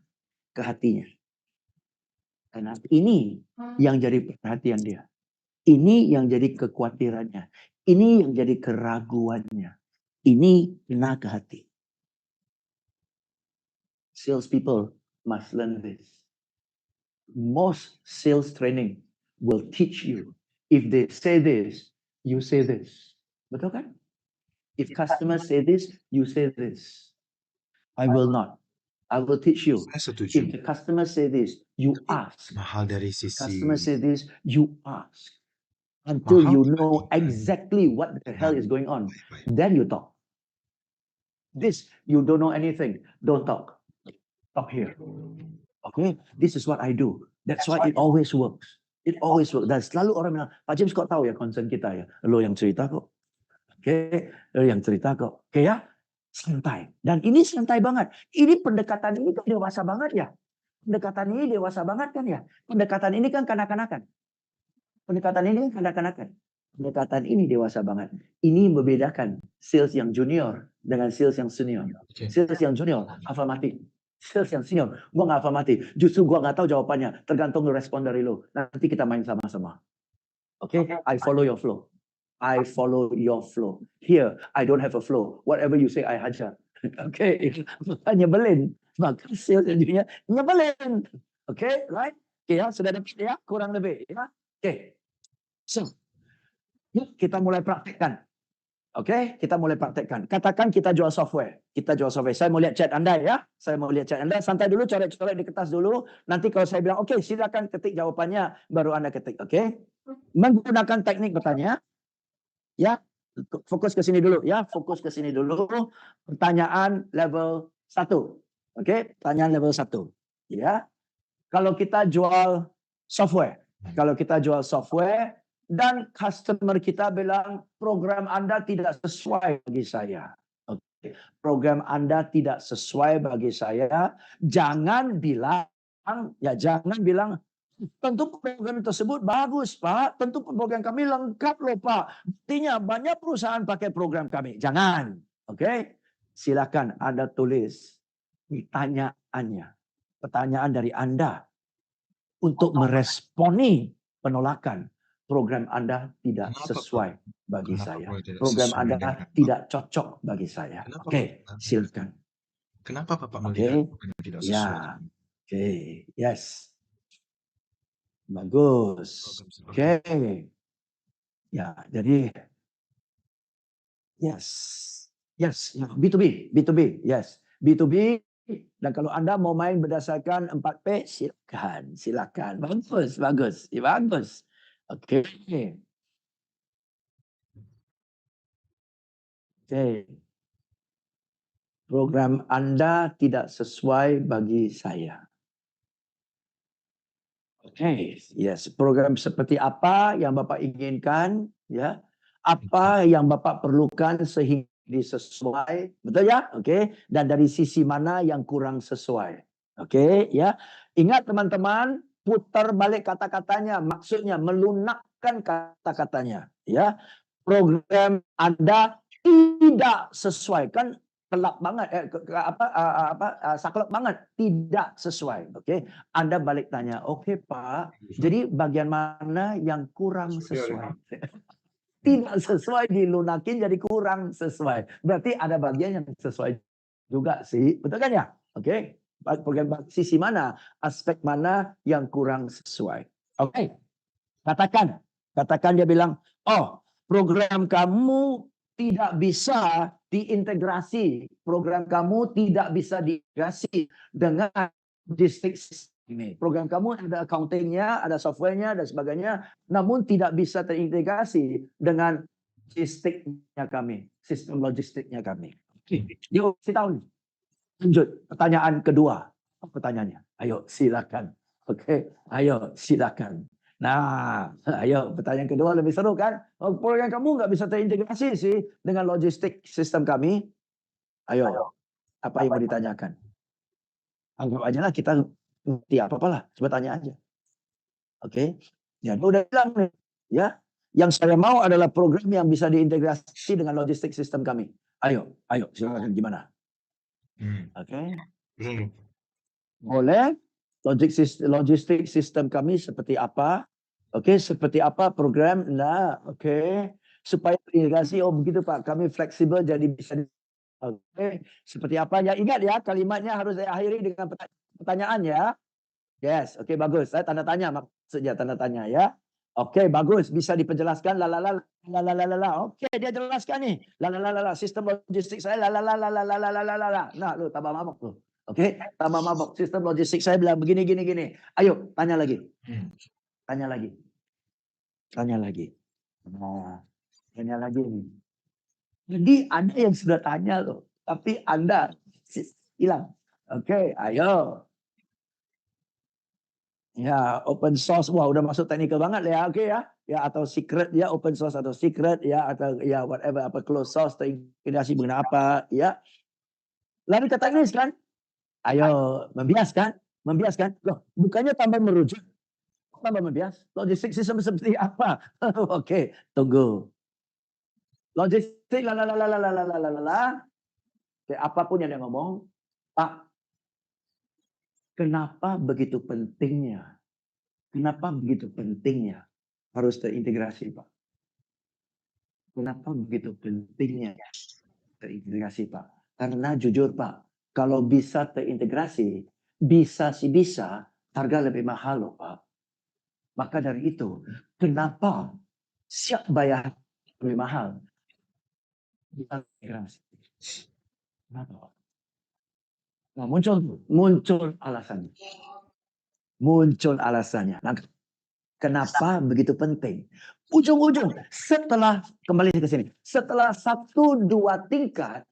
ke hatinya. Karena ini yang jadi perhatian dia. Ini yang jadi kekhawatirannya. Ini yang jadi keraguannya. Ini kena ke hati. Sales people must learn this. Most sales training will teach you. If they say this, you say this. Betul kan? If customers say this, you say this. I will not. I will teach you. Saya setuju. If the customer say this, you ask. Mahal dari sisi Customer say this, you ask. Until mahal you know dibandingkan exactly what the hell is going on. baik-baik. Then you talk. This, you don't know anything. Don't talk. Talk here. Okay? This is what I do. That's why it always works. It always works. Dan selalu orang bilang, Pak James kok tahu ya concern kita ya? Lo yang cerita kok. Oke, lo yang cerita kok. Oke ya, santai. Dan ini santai banget. Ini pendekatan ini kan dewasa banget ya. Pendekatan ini dewasa banget kan ya. Pendekatan ini kan kanak-kanakan. Pendekatan ini kan kanak-kanakan. Pendekatan ini dewasa banget. Ini membedakan sales yang junior dengan sales yang senior. Oke. Sales yang junior, hafal mati. Sales yang senior, gue gak hafal mati. Justru gue gak tahu jawabannya. Tergantung respon dari lo. Nanti kita main sama-sama. Oke, I follow your flow. I follow your flow. Here, I don't have a flow. Whatever you say, I hajar. Oke, nyebelin. Maka sales yang junior, nyebelin. Oke, right? Oke ya, sudah dapat ya? Kurang lebih ya. Oke. So, yuk kita mulai praktekkan. Oke, kita mulai praktekkan. Katakan kita jual software. Kita jual software. Saya mau lihat chat Anda ya. Saya mau lihat chat Anda. Santai dulu, coret-coret di kertas dulu. Nanti kalau saya bilang, oke, silakan ketik jawabannya, baru Anda ketik. Oke? Menggunakan teknik bertanya. Ya, fokus ke sini dulu ya. Fokus ke sini dulu. Pertanyaan level 1. Oke, pertanyaan level 1. Ya. Kalau kita jual software. Kalau kita jual software, dan customer kita bilang program Anda tidak sesuai bagi saya. Oke. Program Anda tidak sesuai bagi saya. Jangan bilang, tentu program tersebut bagus Pak. Tentu program kami lengkap loh Pak. Buktinya banyak perusahaan pakai program kami. Jangan. Oke. Silakan Anda tulis pertanyaannya. Pertanyaan dari Anda untuk meresponi penolakan. Program Anda tidak sesuai bagi saya. Program Anda tidak cocok bagi saya. Oke, silakan. Kenapa Bapak melihat program tidak sesuai? Ya, oke, yes. Bagus. Oke. Ya, jadi yes. Yes, B2B, yes. B2B, dan kalau Anda mau main berdasarkan 4P, silakan. Bagus. Oke. Program Anda tidak sesuai bagi saya. Oke, yes. Program seperti apa yang Bapak inginkan, ya? Apa yang Bapak perlukan sehingga sesuai, betul ya? Oke. Dan dari sisi mana yang kurang sesuai? Oke, ya. Ingat teman-teman, putar balik kata-katanya, maksudnya melunakkan kata-katanya, ya. Program Anda tidak sesuai, kan kelak banget, saklek banget, tidak sesuai. Oke, Anda balik tanya, oke Pak, jadi bagian mana yang kurang sesuai? Tidak sesuai dilunakin jadi kurang sesuai. Berarti ada bagian yang sesuai juga sih, betul kan ya? Oke, program sisi mana, aspek mana yang kurang sesuai? Oke, katakan dia bilang, oh program kamu tidak bisa diintegrasi. Program kamu tidak bisa diintegrasi dengan logistik ini. Program kamu ada accountingnya, ada softwarenya, dan sebagainya. Namun tidak bisa terintegrasi dengan logistiknya kami. Sistem logistiknya kami. Yuk, kita tahu. Lanjut, pertanyaan kedua. Apa pertanyaannya? Ayo, silakan. Oke, ayo, silakan. Nah, ayo pertanyaan kedua lebih seru kan? Oh, program kamu nggak bisa terintegrasi sih dengan logistik sistem kami. Ayo, apa yang mau ditanyakan? Anggap aja lah kita ngerti apa-apalah, coba tanya aja. Oke, ya udah bilang nih, ya. Yang saya mau adalah program yang bisa diintegrasi dengan logistik sistem kami. Ayo, silakan gimana? Oke. Boleh. Logistik sistem kami seperti apa? Oke, seperti apa program? Nah, oke. Supaya terintegrasi, oh begitu Pak, kami fleksibel jadi bisa. Oke, seperti apa? Ya ingat ya, kalimatnya harus saya akhiri dengan pertanyaan ya. Yes, oke bagus. Saya tanda tanya maksudnya tanda tanya ya. Oke, bagus. Bisa diperjelaskan Oke, dia jelaskan nih. Sistem logistik saya Nah, lu tambah mabok tuh. Oke, tambah mabok. Sistem logistik saya bilang begini gini. Ayo, tanya lagi. Tanya lagi. Nah, tanya lagi nih. Jadi Anda yang sudah tanya loh, tapi Anda hilang. Oke, ayo. Ya, open source. Wah, udah masuk teknikal banget ya. Oke ya. Ya, atau secret ya, open source atau secret ya, atau ya whatever, apa closed source, terintegrasi dengan apa ya. Lalu kata Inggris kan? Ayo, membias kan? Membias kan? Loh, bukannya tambah merujuk, tambah membias. Logistik sistem seperti apa? Oke, tunggu. Logistik la. Oke, apapun yang dia ngomong, Pak, kenapa begitu pentingnya? Kenapa begitu pentingnya harus terintegrasi, Pak? Kenapa begitu pentingnya terintegrasi, Pak? Karena jujur, Pak, kalau bisa terintegrasi, bisa sih bisa, harga lebih mahal loh, Pak. Maka dari itu, kenapa siap bayar lebih mahal? Bisa terintegrasi. Kenapa, Pak? Nah, muncul alasannya. Muncul alasannya. Nah, kenapa begitu penting? Ujung-ujung setelah kembali ke sini, setelah 1-2 tingkat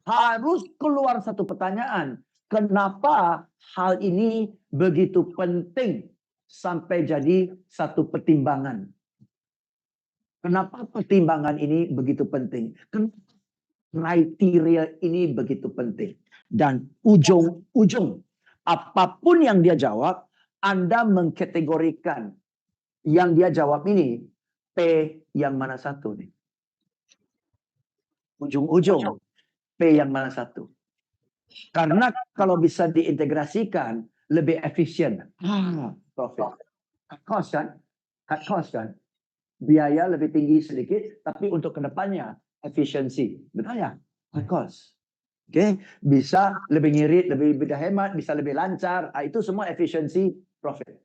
harus keluar satu pertanyaan. Kenapa hal ini begitu penting sampai jadi satu pertimbangan? Kenapa pertimbangan ini begitu penting? Kenapa kriteria ini begitu penting? Dan ujung-ujung apapun yang dia jawab, Anda mengkategorikan yang dia jawab ini P yang mana satu nih? Ujung-ujung P yang mana satu? Karena kalau bisa diintegrasikan lebih efisien. Profit. Cut cost kan? Cut cost kan? Biaya lebih tinggi sedikit, tapi untuk kedepannya efisiensi. Betul ya? Cut cost. Oke, bisa lebih ngirit, lebih hemat, bisa lebih lancar. Itu semua efisiensi profit.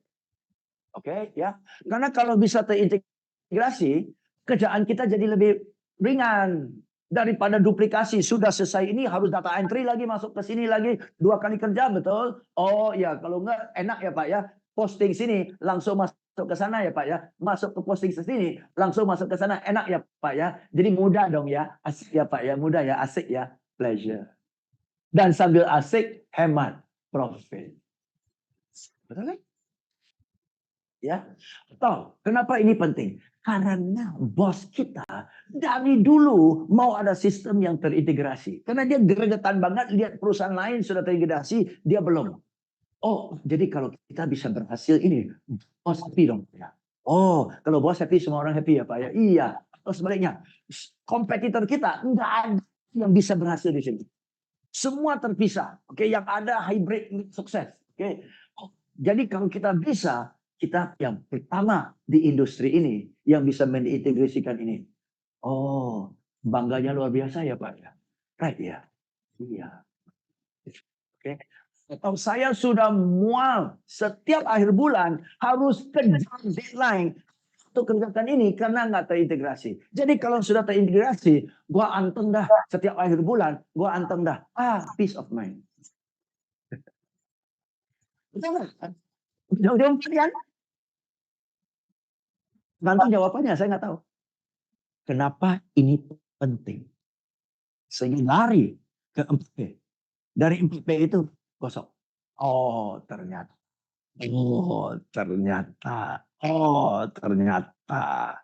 Oke, ya. Karena kalau bisa terintegrasi, kerjaan kita jadi lebih ringan daripada duplikasi. Sudah selesai ini harus data entry lagi masuk ke sini lagi 2 kali kerja, betul? Oh ya, kalau enggak enak ya Pak ya. Posting sini langsung masuk ke sana ya Pak ya. Masuk ke posting sini langsung masuk ke sana, enak ya Pak ya. Jadi mudah dong ya. Asik ya Pak ya, mudah ya, asik ya. Pleasure. Dan sambil asik hemat profit. Betul kan? Ya, tahu kenapa ini penting? Karena bos kita dari dulu mau ada sistem yang terintegrasi. Karena dia gregetan banget lihat perusahaan lain sudah terintegrasi, dia belum. Oh, jadi kalau kita bisa berhasil ini, bos happy dong ya. Oh, kalau bos happy semua orang happy ya Pak ya. Iya. Atau sebaliknya, kompetitor kita enggak ada yang bisa berhasil di sini. Semua terpisah. Oke, yang ada hybrid sukses. Oke. Jadi kalau kita bisa, kita yang pertama di industri ini yang bisa mengintegrasikan ini. Oh, bangganya luar biasa ya Pak ya. Right ya. Iya. Oke. Atau saya sudah mual setiap akhir bulan harus kejar deadline untuk kerjakan ini karena nggak terintegrasi. Jadi kalau sudah terintegrasi, gua anteng dah setiap akhir bulan, gua anteng dah. Peace of mind. Betul nggak? Ujung-ujung kan? Gantung jawabannya, saya nggak tahu. Kenapa ini penting? Sehingga lari ke 4P. Dari 4P itu gosok. Oh, ternyata. Oh, ternyata. Oh, ternyata.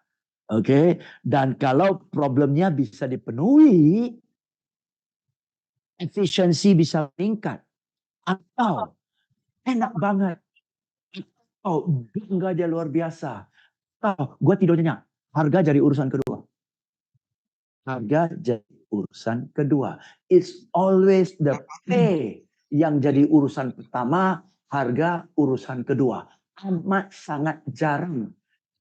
Oke. Dan kalau problemnya bisa dipenuhi, efisiensi bisa meningkat. Atau enak banget. Oh, enggak dia luar biasa. Oh, gue tidur nyenyak. Harga jadi urusan kedua. Harga jadi urusan kedua. It's always the pay yang jadi urusan pertama, harga urusan kedua. Amat sangat jarang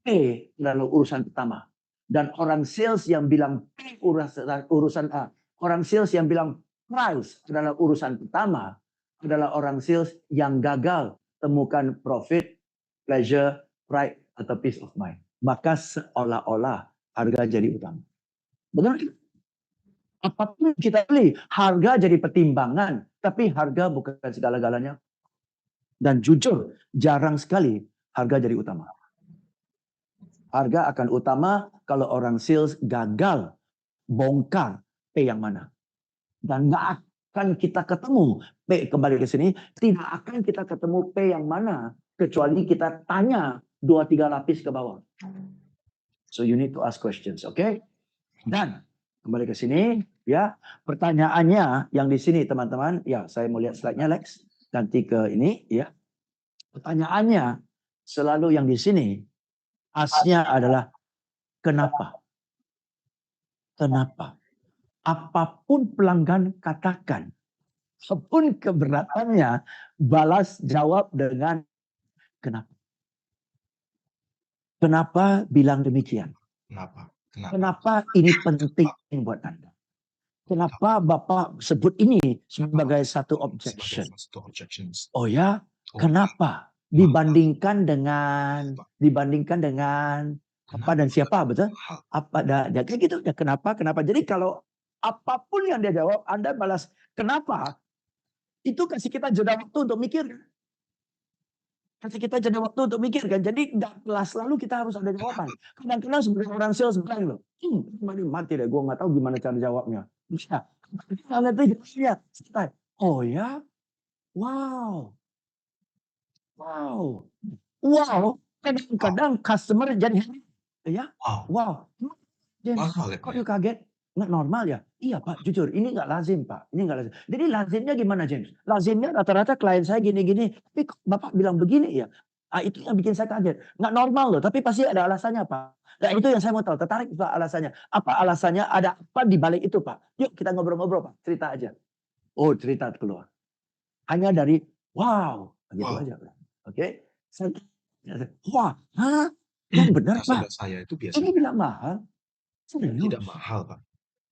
pay lalu urusan pertama. Dan orang sales yang bilang pay urusan A, orang sales yang bilang price adalah urusan pertama, adalah orang sales yang gagal temukan profit, pleasure, pride, atau peace of mind. Maka seolah-olah harga jadi utama. Benar? Apapun kita beli, harga jadi pertimbangan. Tapi harga bukan segala-galanya. Dan jujur, jarang sekali harga jadi utama. Harga akan utama kalau orang sales gagal bongkar P yang mana. Dan nggak akan kita ketemu P kembali ke sini. Tidak akan kita ketemu P yang mana kecuali kita tanya 2-3 lapis ke bawah. So you need to ask questions, okay? Dan kembali ke sini, ya. Pertanyaannya yang di sini, teman-teman. Ya, saya mau lihat slide-nya, Lex. Ganti ke ini, ya. Pertanyaannya selalu yang di sini, asnya adalah kenapa? Kenapa? Apapun pelanggan katakan, apapun keberatannya, balas jawab dengan kenapa. Kenapa bilang demikian? Kenapa? Kenapa ini penting buat Anda? Kenapa Bapak sebut ini sebagai satu objection? Oh ya, kenapa? Dibandingkan dengan apa dan siapa, betul? Apa dan kayak gitu ya, kenapa? Jadi kalau apapun yang dia jawab, Anda balas kenapa? Itu kasih kita jeda waktu untuk mikir. Kasih kita jeda waktu untuk mikir kan. Jadi nggak selalu kita harus ada jawaban. Kadang-kadang sebagai orang sales blank loh. Mati deh, gue nggak tahu gimana cara jawabnya. Bisa. Nanti lihat. Oh ya, wow. Kadang-kadang customer jadi ya, wow. James, kok you kaget? Nggak normal ya? Iya Pak, jujur ini nggak lazim Pak. Ini nggak lazim. Jadi lazimnya gimana James? Lazimnya rata-rata klien saya gini-gini. Tapi kok Bapak bilang begini ya? Itu yang bikin saya kaget. Nggak normal loh, tapi pasti ada alasannya Pak. Nah itu yang saya mau tahu. Tertarik Pak alasannya. Apa alasannya? Ada apa di balik itu Pak? Yuk kita ngobrol-ngobrol Pak. Cerita aja. Oh cerita keluar. Hanya dari wow. Gitu aja. Oke. Wah, hah? Yang benar Pak. Saya itu Ini biasanya bilang mahal. tidak Serius. mahal Pak.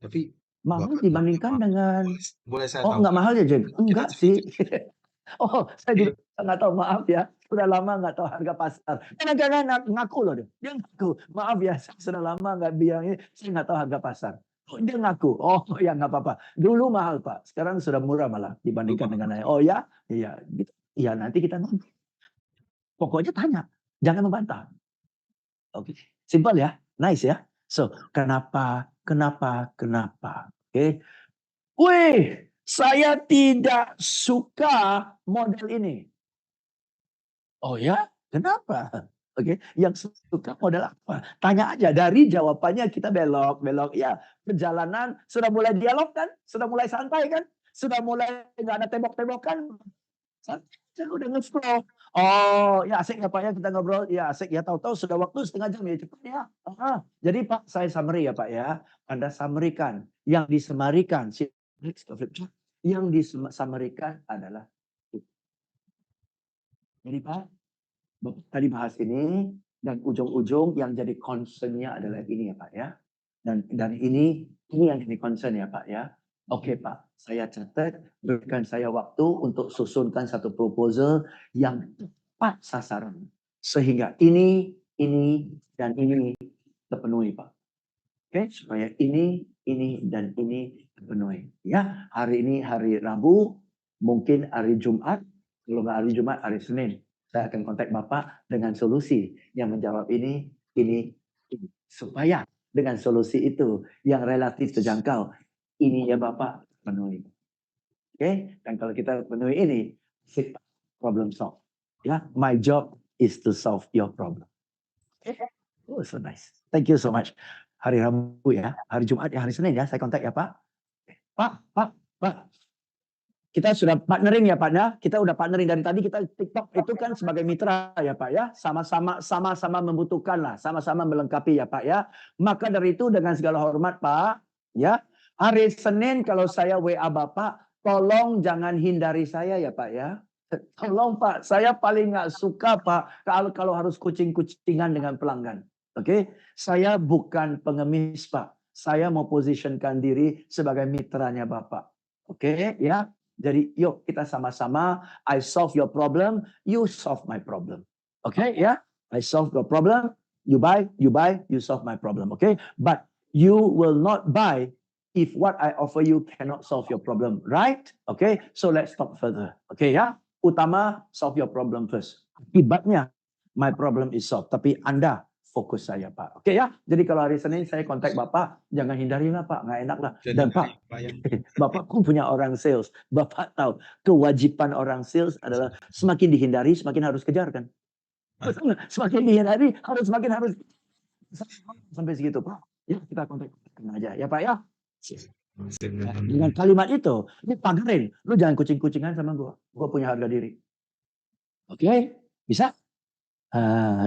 Tapi Mahal Bapak dibandingkan dengan boleh saya oh tahu? nggak mahal ya James? Enggak sih. Oh saya juga Iya. nggak tahu, maaf ya. Sudah lama nggak tahu harga pasar. Kadang-kadang ngaku loh dia. Dia ngaku, maaf ya saya sudah lama nggak bilang ini, saya nggak tahu harga pasar. Oh, dia ngaku, oh ya nggak apa-apa. Dulu mahal Pak, sekarang sudah murah malah dibandingkan dengan lain. Oh ya, iya gitu. Iya nanti kita nonton. Pokoknya tanya, jangan membantah. Oke, simpel ya, nice ya. So, kenapa? Oke. Wih, saya tidak suka model ini. Oh ya, kenapa? Oke, yang suka model apa? Tanya aja, dari jawabannya kita belok. Ya, perjalanan sudah mulai dialog kan? Sudah mulai santai kan? Sudah mulai nggak ada tembok-tembokan. Saya udah nge-flow. Oh, ya asik ya Pak ya kita ngobrol. Ya asik ya, tahu-tahu sudah waktu setengah jam ya cepat ya. Jadi Pak saya summary ya Pak ya. Anda summary-kan. Yang disemarikan. Yang disummary-kan adalah jadi Pak, Bapak tadi bahas ini dan ujung-ujung yang jadi concern-nya adalah ini ya Pak ya. Dan ini yang jadi concern ya Pak ya. Oke Pak, saya catat, berikan saya waktu untuk susunkan satu proposal yang tepat sasaran. Sehingga ini, dan ini terpenuhi Pak. Oke, supaya ini, dan ini terpenuhi. Ya, hari ini hari Rabu, mungkin hari Jumat, kalau nggak hari Jumat, hari Senin. Saya akan kontak Bapak dengan solusi yang menjawab ini. Supaya dengan solusi itu yang relatif terjangkau, ini ya Bapak penuhi. Oke, dan kalau kita penuhi ini, problem solve. Ya, my job is to solve your problem. Oh, so nice. Thank you so much. Hari Rabu ya, hari Jumat ya, hari Senin ya, saya kontak ya Pak. Pak. Kita sudah partnering ya Pak ya. Kita udah partnering dari tadi, kita TikTok itu kan sebagai mitra ya Pak ya. Sama-sama membutuhkan lah, sama-sama melengkapi ya Pak ya. Maka dari itu dengan segala hormat Pak, ya. Hari Senin kalau saya WA Bapak, tolong jangan hindari saya ya Pak ya. Tolong Pak, saya paling nggak suka Pak kalau harus kucing-kucingan dengan pelanggan. Oke, saya bukan pengemis Pak. Saya mau positionkan diri sebagai mitranya Bapak. Oke, ya. Jadi yuk kita sama-sama, I solve your problem, you solve my problem. Okay, ya? I solve your problem, you buy, you solve my problem. Okay? But you will not buy if what I offer you cannot solve your problem, right? Okay? So let's talk further. Okay, ya? Utama solve your problem first. Akibatnya my problem is solved. Tapi Anda fokus saya, Pak. Oke ya. Jadi kalau hari Senin saya kontak Bapak, jangan hindarilah Pak, nggak enak lah. Dan Pak, Bapak pun punya orang sales. Bapak tahu kewajiban orang sales adalah semakin dihindari, semakin harus kejar kan. Betul nggak? Semakin dihindari, semakin harus sampai segitu Pak. Ya kita kontak aja ya Pak ya. Dengan kalimat itu, ini pagarin. Lu jangan kucing-kucingan sama gua. Gua punya harga diri. Oke, bisa?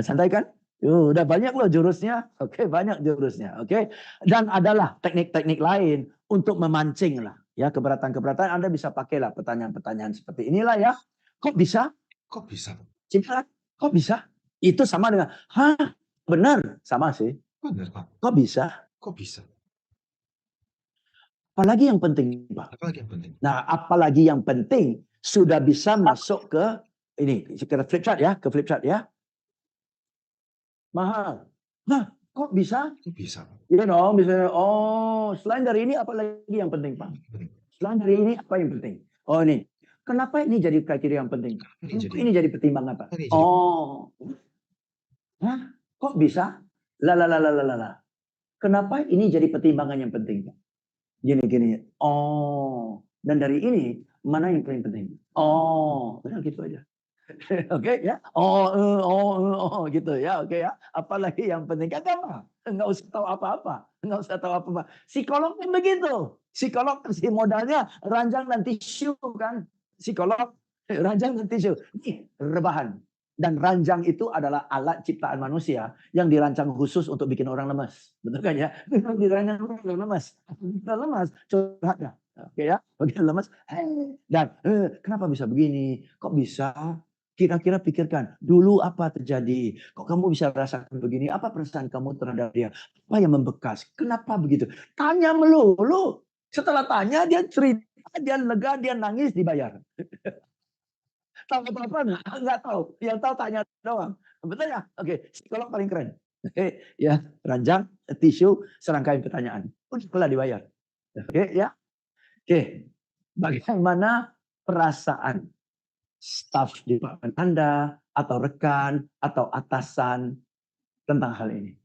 Santai kan? Udah banyak loh jurusnya. Oke, banyak jurusnya. Oke. Dan adalah teknik-teknik lain untuk memancing lah. Ya, keberatan-keberatan Anda bisa pakailah pertanyaan-pertanyaan seperti inilah ya. Kok bisa? Kok bisa? Cinta, kok bisa? Itu sama dengan, hah, benar. Sama sih. Benar, Pak. Kok bisa? Kok bisa? Apalagi yang penting, Pak. Apalagi yang penting? Nah, apalagi yang penting sudah bisa masuk ke ini, ke flip chart ya, ke flip chart ya. Mahal. Nah, kok bisa? Kok bisa, Pak? Ya dong, misalnya, oh, selain dari ini apa lagi yang penting, Pak? Selain dari ini apa yang penting? Oh, ini. Kenapa ini jadi kriteria yang penting? Kenapa ini jadi pertimbangan, Pak? Oh. Hah? Kok bisa? Lah. Kenapa ini jadi pertimbangan yang penting, Pak? Gini. Oh. Dan dari ini, mana yang paling penting? Oh. Udah gitu aja. Oke ya. Oh gitu ya. Oke ya. Apalagi yang penting kan apa? Enggak usah tahu apa-apa. Enggak usah tahu apa-apa. Psikolog kan begitu. Psikolog kasih modalnya ranjang dan tisu kan. Psikolog ranjang dan tisu. Nih, rebahan. Dan ranjang itu adalah alat ciptaan manusia yang dirancang khusus untuk bikin orang lemas. Betul kan ya? Dirancang untuk lemas. Kita lemas, curhat ya. Oke ya, bagian lemas. Dan kenapa bisa begini? Kok bisa? Kira-kira pikirkan, dulu apa terjadi? Kok kamu bisa rasakan begini? Apa perasaan kamu terhadap dia? Apa yang membekas? Kenapa begitu? Tanya melulu. Setelah tanya, dia cerita, dia lega, dia nangis, dibayar. Tahu apa? Nggak tahu. Yang tahu tanya doang. Betul ya? Oke, psikolog paling keren. Oke, ya, ranjang, tisu, serangkaian pertanyaan. Udah dibayar. Oke, ya. Oke, bagaimana perasaan staf di departemen Anda, atau rekan, atau atasan tentang hal ini?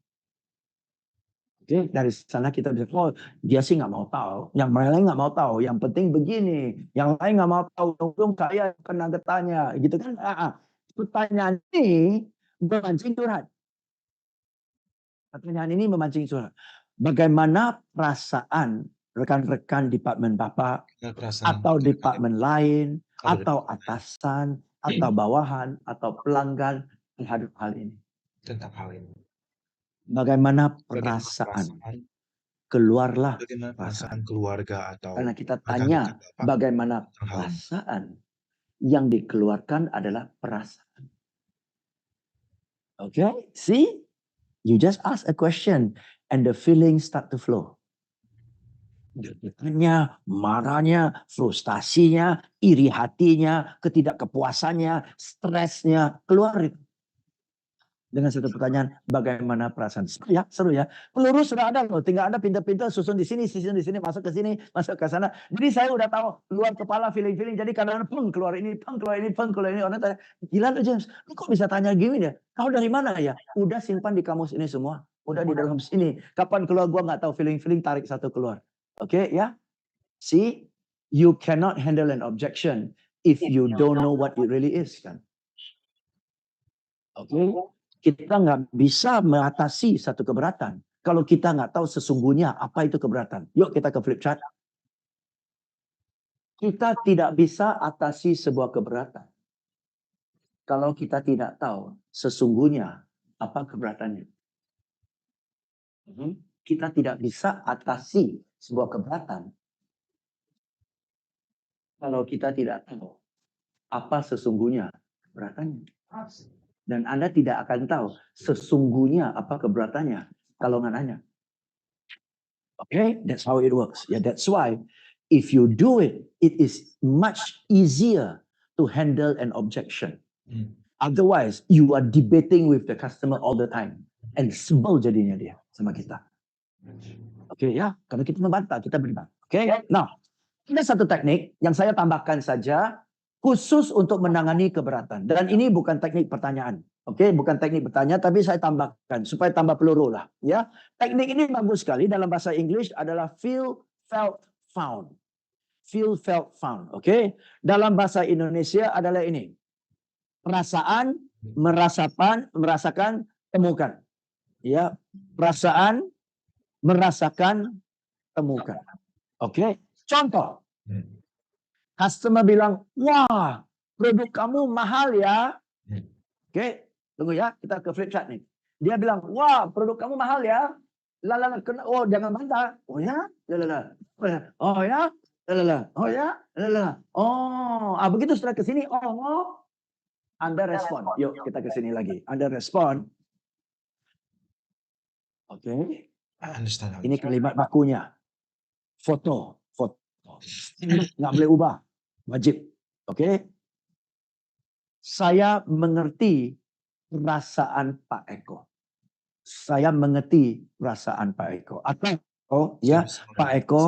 Oke, dari sana kita bisa, oh dia sih nggak mau tahu, yang lain nggak mau tahu, yang penting begini, yang lain nggak mau tahu, belum saya kena getahnya, gitu kan? Pertanyaan ini memancing curhat. Pertanyaan ini memancing curhat. Bagaimana perasaan rekan-rekan departemen Bapak, atau departemen lain, atau atasan, atau bawahan, atau pelanggan terhadap hal ini? Tentang hal ini. Bagaimana perasaan? Keluarlah Bagaimana perasaan keluarga atau karena kita tanya bagaimana perasaan, yang dikeluarkan adalah perasaan. Okay, see, you just ask a question and the feelings start to flow. Deg-degannya, marahnya, frustasinya, iri hatinya, ketidakkepuasannya, stresnya keluar itu. Dengan satu pertanyaan, bagaimana perasaan? Seru ya. Peluru sudah ada loh, tinggal Anda pintar-pintar susun di sini, masuk ke sini, masuk ke sana. Jadi saya udah tahu luar kepala feeling. Jadi kadang-kadang keluar ini. Orang tanya, gila lu James, lu kok bisa tanya gini ya? Kau dari mana ya? Udah simpan di kamus ini semua. Udah di dalam sini. Kapan keluar gua nggak tahu, feeling, tarik satu keluar. Oke ya. See, you cannot handle an objection if you don't know what it really is kan. Oke. Kita nggak bisa mengatasi satu keberatan kalau kita nggak tahu sesungguhnya apa itu keberatan. Yuk kita ke flip chart. Kita tidak bisa atasi sebuah keberatan kalau kita tidak tahu sesungguhnya apa keberatannya. Kita tidak bisa atasi sebuah keberatan kalau kita tidak tahu apa sesungguhnya keberatannya. Dan Anda tidak akan tahu sesungguhnya apa keberatannya kalau nggak nanya. Okay, that's how it works. Yeah, that's why if you do it, it is much easier to handle an objection. Otherwise, you are debating with the customer all the time, and sebel jadinya dia sama kita. Oke ya, karena kita membantah, kita beriman. Oke, nah ada satu teknik yang saya tambahkan saja khusus untuk menangani keberatan. Dan ini bukan teknik pertanyaan. Oke, bukan teknik bertanya, tapi saya tambahkan supaya tambah peluru lah. Ya, teknik ini bagus sekali dalam bahasa Inggris adalah feel, felt, found. Feel, felt, found. Oke, dalam bahasa Indonesia adalah ini: perasaan, merasakan, temukan. Ya, perasaan, merasakan, temukan. Oke, contoh, Hmm. customer bilang, wah, produk kamu mahal ya. Hmm. Oke, tunggu ya, kita ke flip chart nih. Dia bilang, wah, produk kamu mahal ya. Lala, oh jangan bantah. Oh ya, lala. Oh ya, lala. Oh ya, lala. Oh, begitu sudah ke sini. Oh, Anda respon. Yuk kita ke sini lagi. Anda respon. Oke, I understand how you ini feel. kalimat bakunya. Foto. Nggak boleh ubah. Wajib. Oke. Saya mengerti perasaan Pak Eko. Saya mengerti perasaan Pak Eko. Atau, Saya ya, bisa Pak mengerti Eko,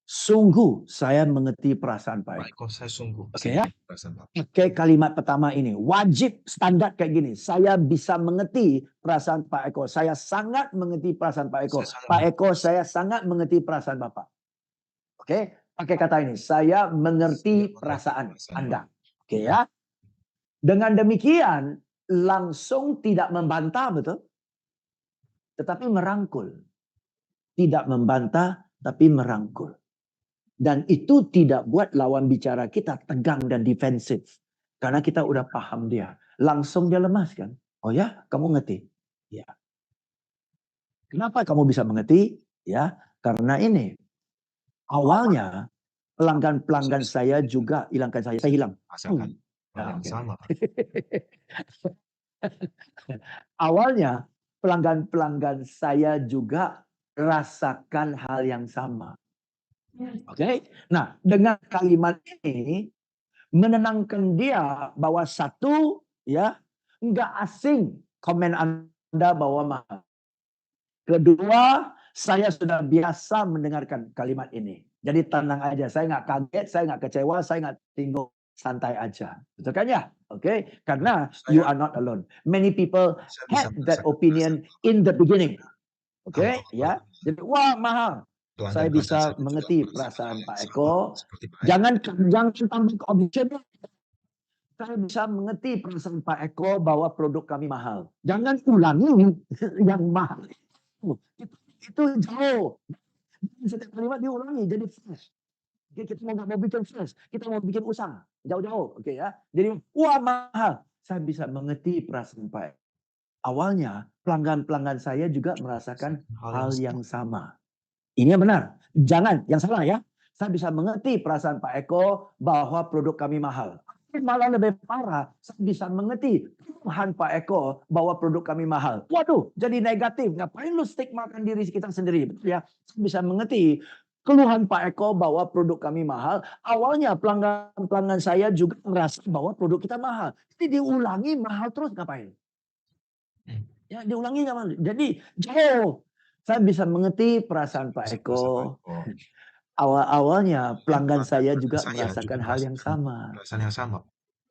sungguh saya mengerti perasaan Pak Pak Eko. Eko, saya sungguh Oke bisa ya. mengerti perasaan Bapak. Pakai kalimat pertama ini. Wajib standar kayak gini. Saya bisa mengerti perasaan Pak Eko. Saya sangat mengerti perasaan Pak Eko. Saya sangat Pak mengerti Eko, saya sangat mengerti perasaan Bapak. Oke, pakai kata ini. Saya mengerti perasaan Anda. Oke ya. Dengan demikian, langsung tidak membantah, betul? Tetapi merangkul. Tidak membantah, tapi merangkul. Dan itu tidak buat lawan bicara kita tegang dan defensif. Karena kita udah paham dia. Langsung dia lemas kan. Oh ya, kamu ngerti? Ya. Kenapa kamu bisa mengerti? Ya, karena ini. Awalnya pelanggan-pelanggan saya juga hilangkan saya. Saya hilang. Rasakan hal Nah, yang oke. sama. Awalnya pelanggan-pelanggan saya juga rasakan hal yang sama. Oke. Nah, dengan kalimat ini menenangkan dia bahwa satu, ya, nggak asing komen Anda bahwa mahal. Kedua, saya sudah biasa mendengarkan kalimat ini. Jadi tenang aja, saya nggak kaget, saya nggak kecewa, saya nggak tinggal, santai aja. Betul kan ya? Oke, karena you Saya are not alone. Many people saya bisa had that merasakan opinion in the beginning. Oke, awal-awal ya. Jadi wah mahal. Saya pelanggan-pelanggan bisa saya juga mengerti merasakan hal perasaan yang Pak sama Eko. seperti Pak Eko. Jangan tambah ke objection. Saya bisa mengerti perasaan Pak Eko bahwa produk kami mahal. Jangan ulangi yang mahal. Itu jauh. Setiap kalimat diulangi jadi fresh. Oke, kita mau nggak mau bikin fresh, kita mau bikin usang jauh-jauh, oke ya. Jadi wah mahal. Saya bisa mengerti perasaan Pak Eko. Awalnya pelanggan-pelanggan saya juga merasakan Hal yang hal sama. yang sama. Ini yang benar. Jangan yang salah ya. Saya bisa mengerti perasaan Pak Eko bahwa produk kami mahal. Malah lebih parah, saya bisa mengerti Tuhan Pak Eko bahwa produk kami mahal. Waduh, jadi negatif. Ngapain lu stigmakan diri kita sendiri? Betul ya? Saya bisa mengerti keluhan Pak Eko bahwa produk kami mahal. Awalnya pelanggan-pelanggan saya juga merasa bahwa produk kita mahal. Jadi diulangi mahal terus ngapain? Ya, diulangi nggak mahal. Jadi jauh. Saya bisa mengerti perasaan Pak Eko. Awal-awalnya pelanggan saya juga merasakan hal yang sama. Perasaan yang sama.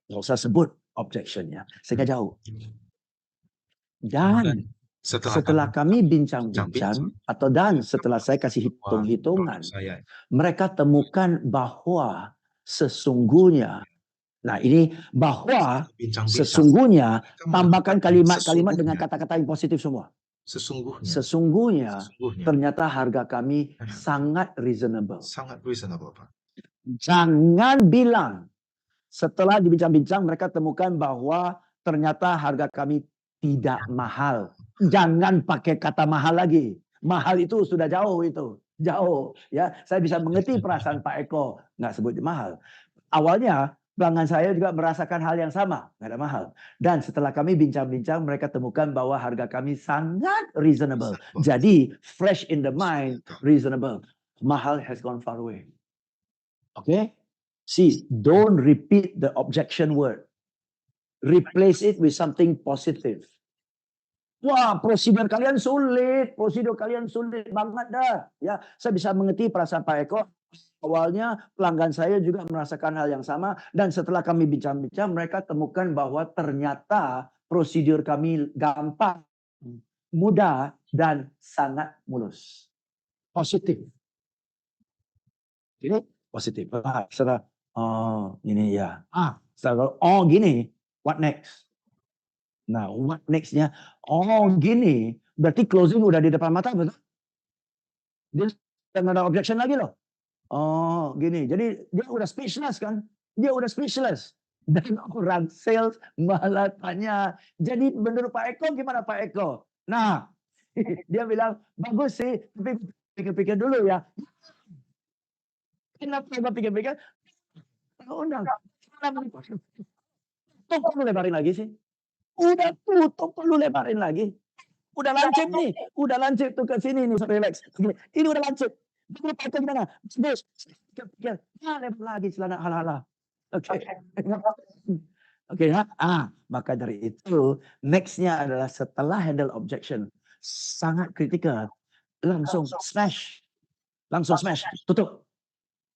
Nggak usah sebut objectionnya, sehingga jauh. Dan Dan setelah kami bincang-bincang, bincang-bincang, setelah saya kasih bahwa produk hitung-hitungan, saya mereka temukan bahwa sesungguhnya, nah ini bahwa bincang-bincang, sesungguhnya, mereka tambahkan mengatakan kalimat-kalimat dengan kata-kata yang positif semua. sesungguhnya Sesungguhnya, ternyata harga kami sangat reasonable. sangat reasonable, Pak. Jangan bilang setelah dibincang-bincang mereka temukan bahwa ternyata harga kami tidak mahal. Jangan pakai kata mahal lagi. Mahal itu sudah jauh itu. Jauh. Ya, saya bisa mengerti perasaan Pak Eko. Nggak sebut mahal. Awalnya pelanggan saya juga merasakan hal yang sama. Nggak ada mahal. Dan setelah kami bincang-bincang mereka temukan bahwa harga kami sangat reasonable. Jadi fresh in the mind, reasonable. Mahal has gone far away. Okay? See, don't repeat the objection word. Replace it with something positive. Wah, prosedur kalian sulit banget dah. Ya, saya bisa mengerti perasaan Pak Eko. Awalnya pelanggan saya juga merasakan hal yang sama dan setelah kami bincang-bincang mereka temukan bahwa ternyata prosedur kami gampang, mudah, dan sangat mulus. Positif. Jadi positif. Setelah, oh ini ya. Setelah, oh gini, what next? Nah, what next-nya? Oh gini, berarti closing udah di depan mata, betul? Dia nggak ada objection lagi loh. Oh gini, jadi dia udah speechless kan? Dia udah speechless. Dan orang sales malah tanya, jadi menurut Pak Eko gimana Pak Eko? Nah, dia bilang, bagus sih, tapi pikir-pikir dulu ya. Kenapa nggak pikir-pikir? Undang. Tuh perlu lebarin lagi sih. Udah tutup perlu lebarin lagi. Udah lancip nih. Udah lancip tuh ke sini nih. Relax. Ini udah lancip. Dulu Pak Eko gimana? Bagus. Pikir. Lebar lagi celana hala-hala. Oke. Oke ya. Maka dari itu next-nya adalah setelah handle objection sangat kritikal, langsung smash. Langsung smash, tutup.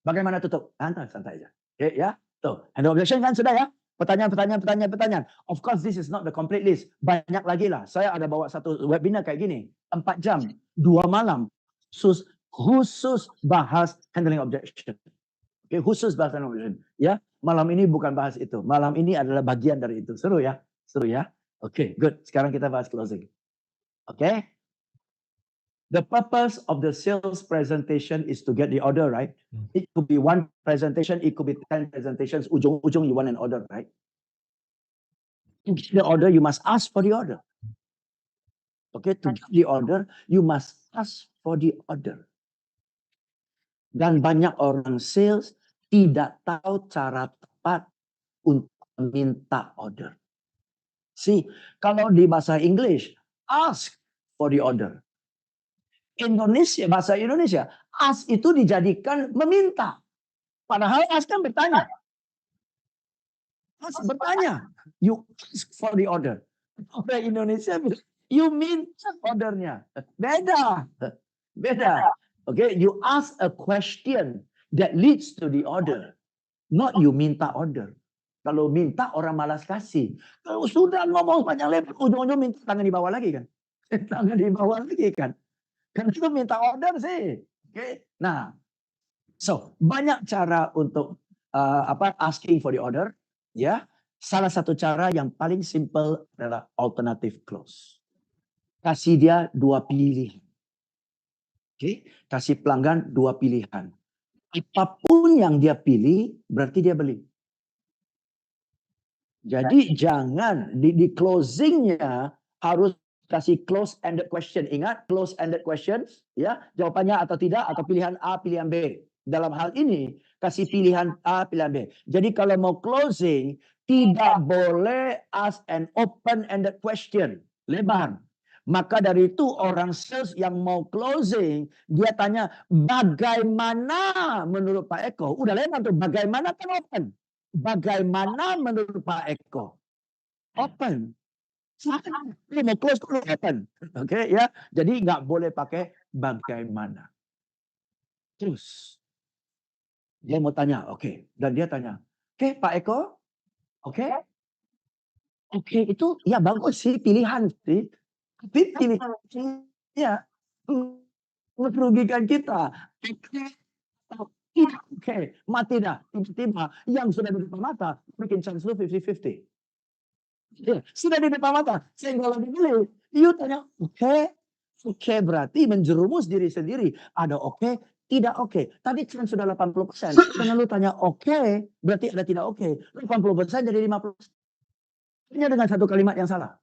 Bagaimana tutup? Santai aja. Oke ya. Tuh, handle objection kan sudah ya? Pertanyaan. Of course this is not the complete list. Banyak lagi lah. Saya ada bawa satu webinar kayak gini, 4 jam, 2 malam khusus bahas handling objection. Oke, khusus bahas handling objection. Ya. Malam ini bukan bahas itu. Malam ini adalah bagian dari itu. Seru ya? Seru ya? Oke, good. Sekarang kita bahas closing. Oke? The purpose of the sales presentation is to get the order, right? It could be one presentation, it could be 10 presentations. Ujung-ujung you want an order, right? To get the order, you must ask for the order. Okay, to get the order, you must ask for the order. Dan banyak orang sales tidak tahu cara tepat untuk minta order. See, kalau di bahasa English, ask for the order. Indonesia, bahasa Indonesia, ask itu dijadikan meminta. Padahal ask kan bertanya. Ask bertanya. You ask for the order. Orang Indonesia bilang, you minta ordernya. Beda. Beda. Okay, you ask a question that leads to the order. Not you minta order. Kalau minta orang malas kasih. Kalau sudah ngomong panjang lebar, ujung-ujung minta tangan di bawah lagi kan. Tangan di bawah lagi kan. Kan itu minta order sih. Okay. Nah, so banyak cara untuk asking for the order. Ya, salah satu cara yang paling simple adalah alternative close. Kasih dia 2 pilihan. Oke, kasih pelanggan 2 pilihan. Apapun yang dia pilih, berarti dia beli. Jadi jangan di closingnya harus kasih close-ended question. Ingat, close-ended questions, ya, jawabannya atau tidak, atau pilihan A, pilihan B. Dalam hal ini, kasih pilihan A, pilihan B. Jadi kalau mau closing, tidak boleh ask an open-ended question. Lebar. Maka dari itu orang sales yang mau closing, dia tanya, bagaimana menurut Pak Eko? Udah lebar tuh, bagaimana kan open. Bagaimana menurut Pak Eko? Open. Lu mau close dulu open. Oke ya. Jadi nggak boleh pakai bagaimana. Terus dia mau tanya, oke. Dan dia tanya, oke Pak Eko, oke. Oke itu ya bagus sih pilihan sih. Tapi pilihannya merugikan kita. Oke, mati dah. Tiba-tiba yang sudah di depan mata bikin chance lu 50-50. Ya, sudah di depan mata. Senggol dibeli. You tanya, oke berarti menjerumus diri sendiri. Ada oke, tidak oke. Tadi chance sudah 80%. Karena lu tanya oke, berarti ada tidak oke. 80% jadi 50%. Hanya dengan satu kalimat yang salah.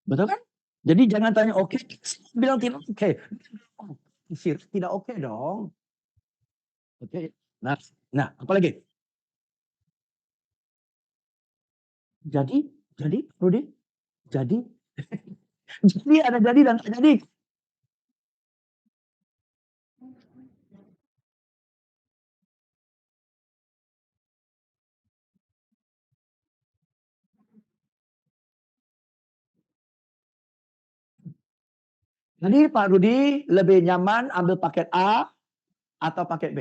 Betul kan? Jadi jangan tanya oke, bilang tidak oke. Tidak oke dong. Oke. Nah, apa lagi? Jadi, Rudi, jadi ada jadi dan tak jadi. Jadi Pak Rudi lebih nyaman ambil paket A atau paket B?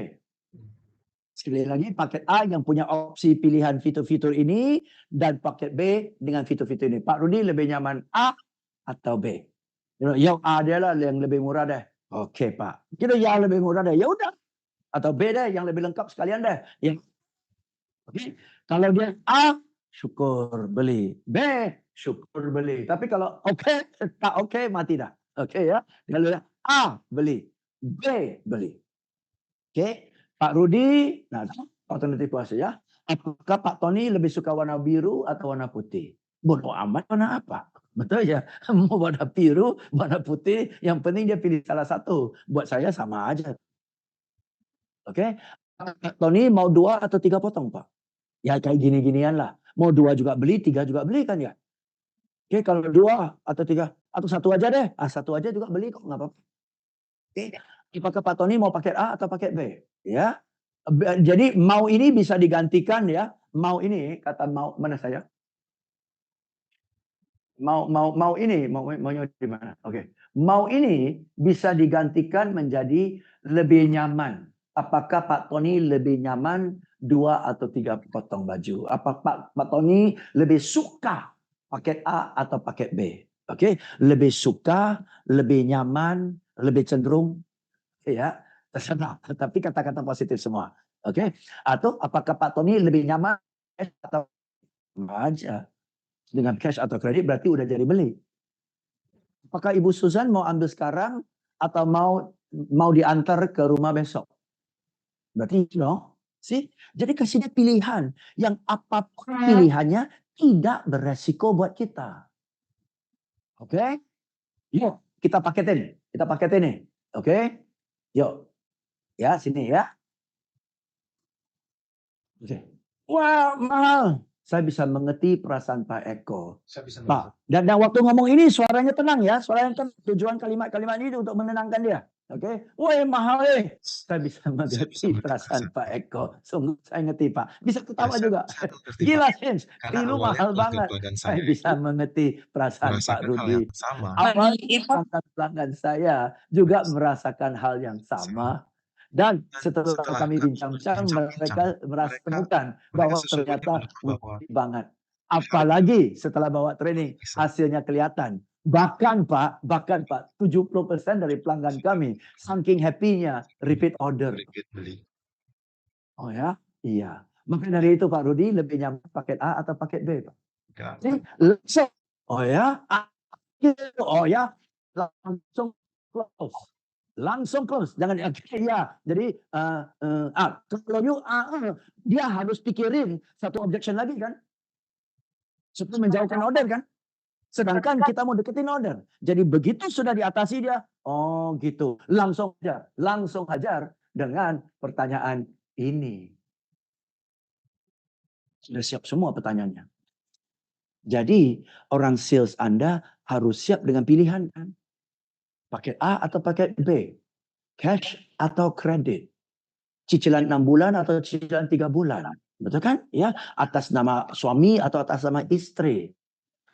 Sekali lagi, paket A yang punya opsi pilihan fitur-fitur ini dan paket B dengan fitur-fitur ini. Pak Rudi lebih nyaman A atau B? Yang A dia lah yang lebih murah deh. Okey Pak. Kita yang lebih murah deh. Ya udah. Atau B deh yang lebih lengkap sekalian deh. Yang okey. Kalau dia A, syukur beli. B, syukur beli. Tapi kalau okey, tak okey mati dah. Okey ya. Kalau dia A beli, B beli. Okey. Pak Rudi, nah alternatif puasa ya. Apakah Pak Tony lebih suka warna biru atau warna putih? Bodoh amat warna apa. Betul ya? Mau warna biru, warna putih, yang penting dia pilih salah satu. Buat saya sama aja. Okey. Pak Tony mau 2 atau 3 potong, Pak? Ya kayak gini-ginian lah. Mau 2 juga beli, 3 juga beli kan ya? Okey, kalau 2 atau 3 atau 1 aja deh. 1 aja juga beli kok, nggak apa-apa. Oke. Apakah Pak Tony mau paket A atau paket B? Ya. Jadi mau ini bisa digantikan ya. Mau ini kata mau mana saya? Mau ini, maunya di mana? Oke. Mau ini bisa digantikan menjadi lebih nyaman. Apakah Pak Tony lebih nyaman 2 atau 3 potong baju? Apa Pak Tony lebih suka paket A atau paket B? Oke, lebih suka, lebih nyaman, lebih cenderung ya, terserah. Tapi kata-kata positif semua. Oke. Atau apakah Pak Tony lebih nyaman atau aja dengan cash atau kredit berarti udah jadi beli. Apakah Ibu Susan mau ambil sekarang atau mau diantar ke rumah besok? Berarti no. See? Jadi kasih dia pilihan yang apapun pilihannya tidak beresiko buat kita. Oke? Yuk, kita paketin. Kita paketin nih. Oke? Yuk. Ya, sini ya. Oke. Wah, mahal. Saya bisa mengerti perasaan Pak Eko. Saya bisa Pak, dan waktu ngomong ini suaranya tenang ya. Suaranya kan tujuan kalimat-kalimat ini untuk menenangkan dia. Oke. Woi, mahal Saya bisa Saya mengerti bisa perasaan mengerti Pak Eko. Sungguh saya ngerti Pak. Bisa Ya, ketawa juga. saya mengerti, Pak. Gila, Sins. Karena Pilu awalnya mahal pelanggan banget. pelanggan Saya saya bisa itu mengerti perasaan Pak merasakan hal Rudi. yang sama. Awalnya pelanggan saya juga merasakan hal yang sama. Dan setelah Setelah kami kami bincang-bincang, bincang-bincang, mereka merasa mereka temukan mereka bahwa sesungguhnya ternyata menemukan bahwa worth it banget. Apalagi setelah bawa training, bisa hasilnya kelihatan. Bahkan Pak, 70% dari pelanggan kami saking happy-nya repeat order. repeat beli. Oh ya? Iya. Maka dari itu Pak Rudi lebih nyaman paket A atau paket B, Pak? Ya, Langsung. Oh ya? Oh ya? Langsung close. Langsung close. Jangan ya. Jadi kalau you dia harus pikirin satu objection lagi kan? Supaya menjauhkan order kan? Sedangkan kita mau deketin order. Jadi begitu sudah diatasi dia, oh gitu. Langsung hajar dengan pertanyaan ini. Sudah siap semua pertanyaannya. Jadi orang sales Anda harus siap dengan pilihan kan? Paket A atau paket B? Cash atau kredit? Cicilan 6 bulan atau cicilan 3 bulan? Betul kan? Ya, atas nama suami atau atas nama istri.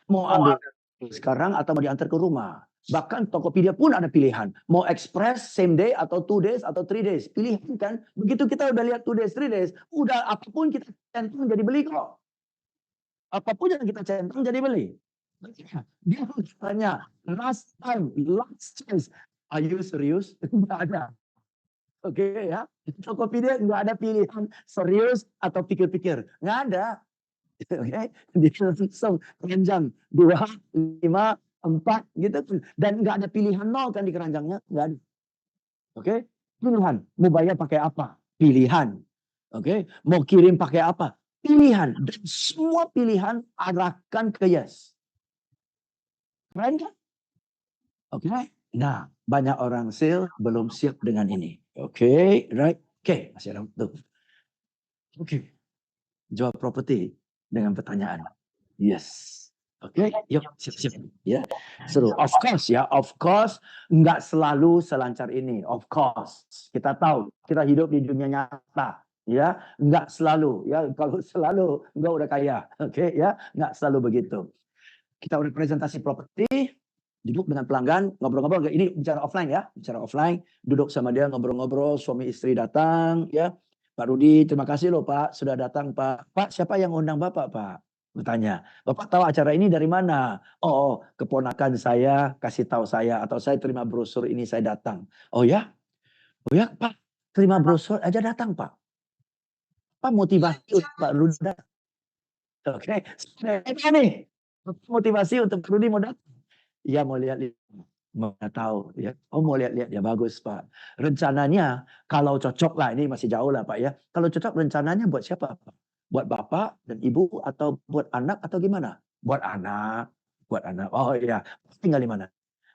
Mau ambil sekarang atau mau diantar ke rumah. Bahkan Tokopedia pun ada pilihan. Mau express same day atau 2 days atau 3 days. Pilihan kan. Begitu kita udah lihat 2 days, 3 days. Udah apapun kita centang jadi beli kok. Apapun yang kita centang jadi beli. Dia tanya, last chance. Are you serious? Enggak ada. Oke ya. Tokopedia enggak ada pilihan serius atau pikir-pikir. Enggak ada. Oke, dia langsung keranjang 2, 5, 4 gitu dan nggak ada pilihan 0 kan di keranjangnya, nggak ada. Oke, pilihan. Mau bayar pakai apa? Pilihan. Oke, mau kirim pakai apa? Pilihan. Dan semua pilihan arahkan ke yes. Keren kan? Oke. Nah, banyak orang sale belum siap dengan ini. Oke, right? Oke, masih ada waktu. Oke. Jual properti dengan pertanyaan. Yes. Oke, yuk siap-siap ya. Seru. Of course nggak selalu selancar ini. Of course. Kita tahu, kita hidup di dunia nyata, ya. Nggak selalu, ya. Kalau selalu nggak udah kaya. Oke, ya. Nggak selalu begitu. Kita udah presentasi properti, duduk dengan pelanggan, ngobrol-ngobrol. Ini bicara offline ya, bicara offline. Duduk sama dia ngobrol-ngobrol, suami istri datang, ya. Pak Rudi, terima kasih loh Pak, sudah datang Pak. Pak, siapa yang undang Bapak Pak? Bertanya, Bapak tahu acara ini dari mana? Oh, keponakan saya kasih tahu saya, atau saya terima brosur ini saya datang. Oh ya? Oh ya Pak, terima brosur aja datang Pak. Apa motivasi untuk Pak Rudi datang? Oke, ini nih motivasi untuk Pak Rudi mau datang. Iya mau lihat-lihat, mau tahu ya. Oh mau lihat-lihat ya bagus Pak. Rencananya kalau cocok lah ini masih jauh lah Pak ya. Kalau cocok rencananya buat siapa Pak? Buat Bapak dan Ibu atau buat anak atau gimana? Buat anak, buat anak. Oh iya, tinggal di mana?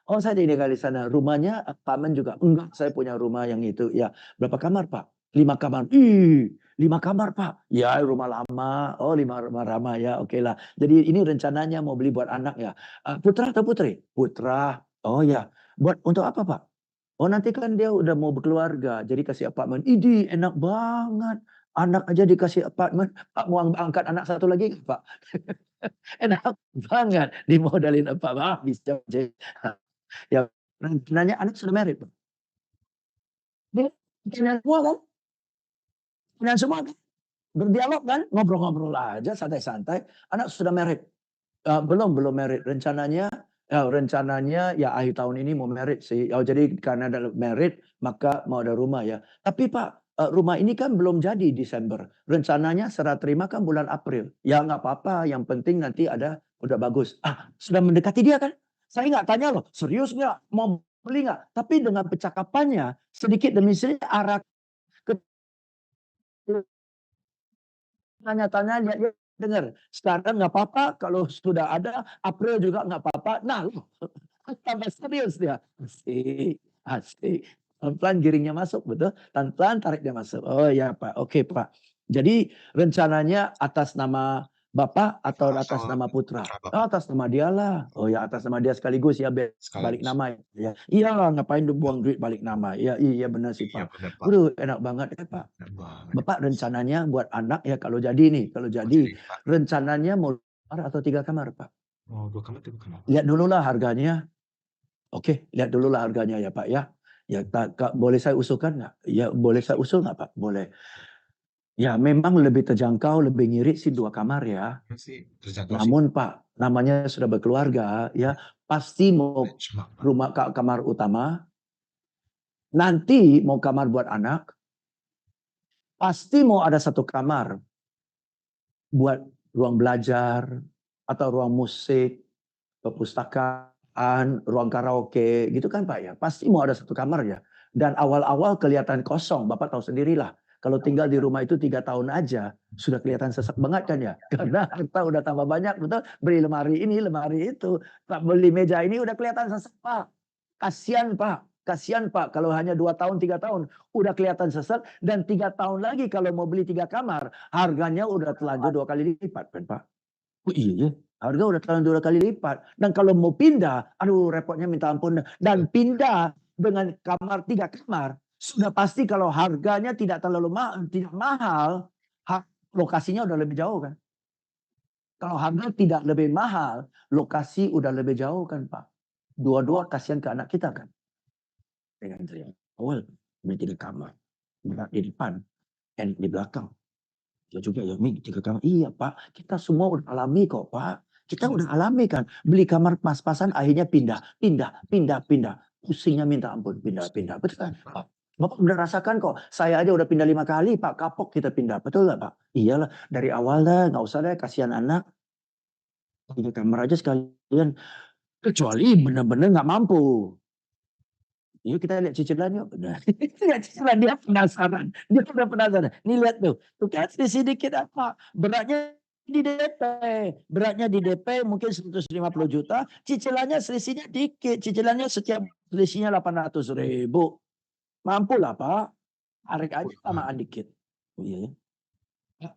Oh saya tinggal di sana. Rumahnya apartemen juga? Enggak, saya punya rumah yang itu. Ya, berapa kamar Pak? 5 kamar. Ih, 5 kamar Pak. Ya rumah lama. Oh 5 rumah lama ya. Oke lah. Jadi ini rencananya mau beli buat anak ya. Putra atau putri? Putra. Oh ya. Buat untuk apa Pak? Oh nanti kan dia udah mau berkeluarga. Jadi kasih apartemen. Idi enak banget. Anak aja dikasih apartemen. Pak mau angkat anak satu lagi nggak, Pak? Enak banget. Dimodalin apa? Ah, bisa aja. Ya, rencananya anak sudah married, Pak. Dia kalian semua kan? Kalian semua kan? Berdialog kan? Ngobrol-ngobrol aja santai-santai. Anak sudah married. Belum married. Rencananya ya akhir tahun ini mau married sih. Oh, jadi karena ada married maka mau ada rumah ya. Tapi Pak, rumah ini kan belum jadi Desember. Rencananya serah terima kan bulan April. Ya nggak apa-apa. Yang penting nanti ada udah bagus. Sudah mendekati dia kan? Saya nggak tanya loh. Serius nggak? Mau beli nggak? Tapi dengan percakapannya sedikit demi sedikit arah ke tanya-tanya, lihat-lihat, dengar. Sekarang nggak apa-apa, kalau sudah ada, April juga nggak apa-apa. Nah, loh, tambah serius dia. Asik, asik. Pelan-pelan giringnya masuk, betul? Pelan-pelan tarik dia masuk. Oh ya Pak, oke Pak. Jadi rencananya atas nama Bapak atau atas nama Putra? Putra Oh, Bapak atas nama dia lah. Oh ya atas nama dia sekaligus ya balik sekaligus. nama ya. Iya ngapain lu buang duit balik nama? Iya benar sih Iya Pak. benar Pak. Waduh enak banget ya Pak. Benar banget. Bapak rencananya buat anak ya kalau jadi Oh, jadi jadi Pak. rencananya mau 2 kamar atau 3 kamar, Pak? Oh, 2 kamar 3 kamar. Lihat dululah harganya. Oke, lihat dululah harganya ya, Pak, ya. Ya, boleh saya usulkan nggak? Ya, boleh saya usul nggak, Pak? Boleh. Ya, memang lebih terjangkau, lebih ngirit sih 2 kamar ya. Sih terjangkau sih. Namun, Pak, namanya sudah berkeluarga ya, pasti mau Cuma Pak. rumah kamar utama, nanti mau kamar buat anak, pasti mau ada 1 kamar buat ruang belajar atau ruang musik, perpustakaan, ruang karaoke gitu kan Pak ya. Pasti mau ada 1 kamar ya. Dan awal-awal kelihatan kosong, Bapak tahu sendirilah. Kalau tinggal di rumah itu 3 tahun aja sudah kelihatan sesak banget kan ya. Karena harta udah tambah banyak betul. Beli lemari ini, lemari itu. Pak beli meja ini udah kelihatan sesak Pak. Kasihan Pak. Kasihan Pak kalau hanya 2 tahun, 3 tahun udah kelihatan sesak dan 3 tahun lagi kalau mau beli 3 kamar harganya udah telanjur 2 kali lipat kan Pak. Oh iya, harga udah telanjur 2 kali lipat. Dan kalau mau pindah, aduh repotnya minta ampun. Dan pindah dengan kamar 3 kamar, sudah pasti kalau harganya tidak terlalu tidak mahal, lokasinya udah lebih jauh kan. Kalau harga tidak lebih mahal, lokasi udah lebih jauh kan Pak. Dua-dua kasihan ke anak kita kan. Dengan teriak, awal beli 3 kamar, berat di depan, enak di belakang. Ya juga ya, Mi, 3 kamar. Iya, Pak. Kita semua udah alami kok, Pak. Kita udah alami kan. Beli kamar pas-pasan akhirnya pindah. Pusingnya minta ampun, pindah. Betul kan? Pak, Bapak udah rasakan kok. Saya aja udah pindah 5 kali, Pak. Kapok kita pindah. Betul nggak, Pak? Iyalah, dari awal dah. Nggak usah deh, kasihan anak. 3 kamar aja sekalian. Kecuali benar-benar nggak mampu. Yuk kita lihat cicilan yuk. Udah. Lihat cicilan dia penasaran. Dia udah penasaran. Nih lihat tuh. Tuh kan sedikit apa. Beratnya di DP. Beratnya di DP mungkin 150 juta. Cicilannya selisihnya dikit. Cicilannya setiap selisihnya 800.000. Mampu lah Pak. Tarik aja tamaan dikit. Oh, iya ya. Pak,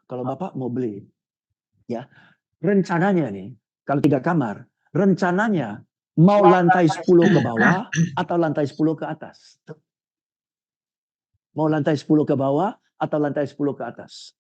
kalau Bapak mau beli. Ya. Rencananya nih. Kalau 3 kamar. Rencananya mau lantai 10 ke bawah atau lantai 10 ke atas? Mau lantai 10 ke bawah atau lantai 10 ke atas?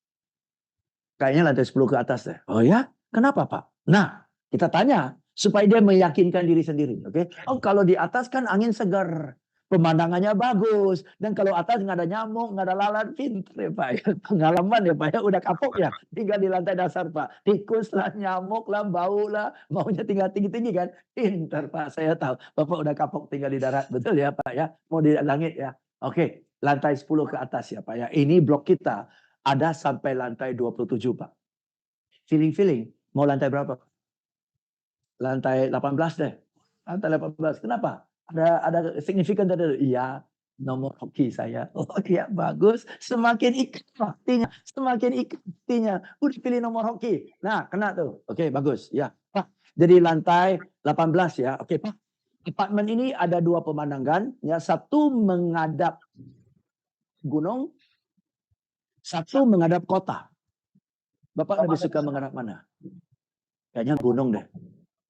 Kayaknya lantai 10 ke atas deh. Oh ya? Kenapa Pak? Nah, kita tanya supaya dia meyakinkan diri sendiri. Oke? Oh kalau di atas kan angin segar. Pemandangannya bagus. Dan kalau atas nggak ada nyamuk, nggak ada lalat, pinter ya Pak ya. Pengalaman ya Pak ya, udah kapok ya. Tinggal di lantai dasar Pak. Tikus lah, nyamuk lah, bau lah. Maunya tinggal tinggi-tinggi kan. Pinter Pak, saya tahu. Bapak udah kapok tinggal di darat. Betul ya Pak ya. Mau di langit ya. Oke, lantai 10 ke atas ya Pak ya. Ini blok kita ada sampai lantai 27 Pak. Feeling-feeling. Mau lantai berapa? Lantai 18 deh. Lantai 18. Kenapa? Ada signifikan tadi. Iya, nomor hoki saya. Oh iya, bagus. Semakin ikat hatinya. Semakin ikat hatinya. Udah pilih nomor hoki. Nah, kena tuh. Oke, bagus. Ya, Pak. Jadi lantai 18 ya. Oke, Pak. Apartemen ini ada 2 pemandangan. Ya, satu menghadap gunung, satu menghadap kota. Bapak lebih suka menghadap mana? Kayaknya gunung deh.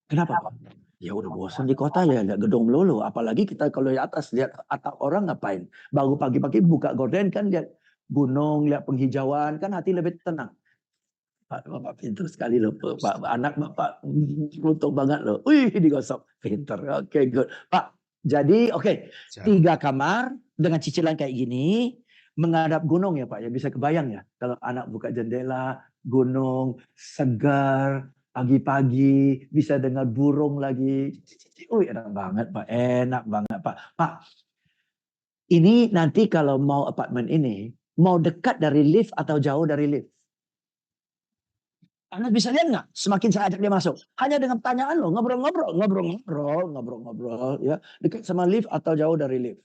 Kenapa Pak? Ya udah bosan di kota ya, lihat gedung melulu. Apalagi kita kalau di atas lihat atap orang ngapain? Baru pagi-pagi buka gorden kan lihat gunung, lihat penghijauan, kan hati lebih tenang. Pak, Bapak pintar sekali loh, Pak. Anak Bapak beruntung banget loh. Wih, digosok. Pintar. Oke, good. Pak, jadi oke. Siap. 3 kamar dengan cicilan kayak gini, menghadap gunung ya Pak. Ya bisa kebayang ya. Kalau anak buka jendela, gunung, segar, pagi-pagi, bisa dengar burung lagi. Wih, enak banget Pak. Enak banget Pak. Pak, ini nanti kalau mau apartemen ini, mau dekat dari lift atau jauh dari lift? Anda bisa lihat nggak? Semakin saya ajak dia masuk, hanya dengan pertanyaan loh, ngobrol-ngobrol, ya, dekat sama lift atau jauh dari lift.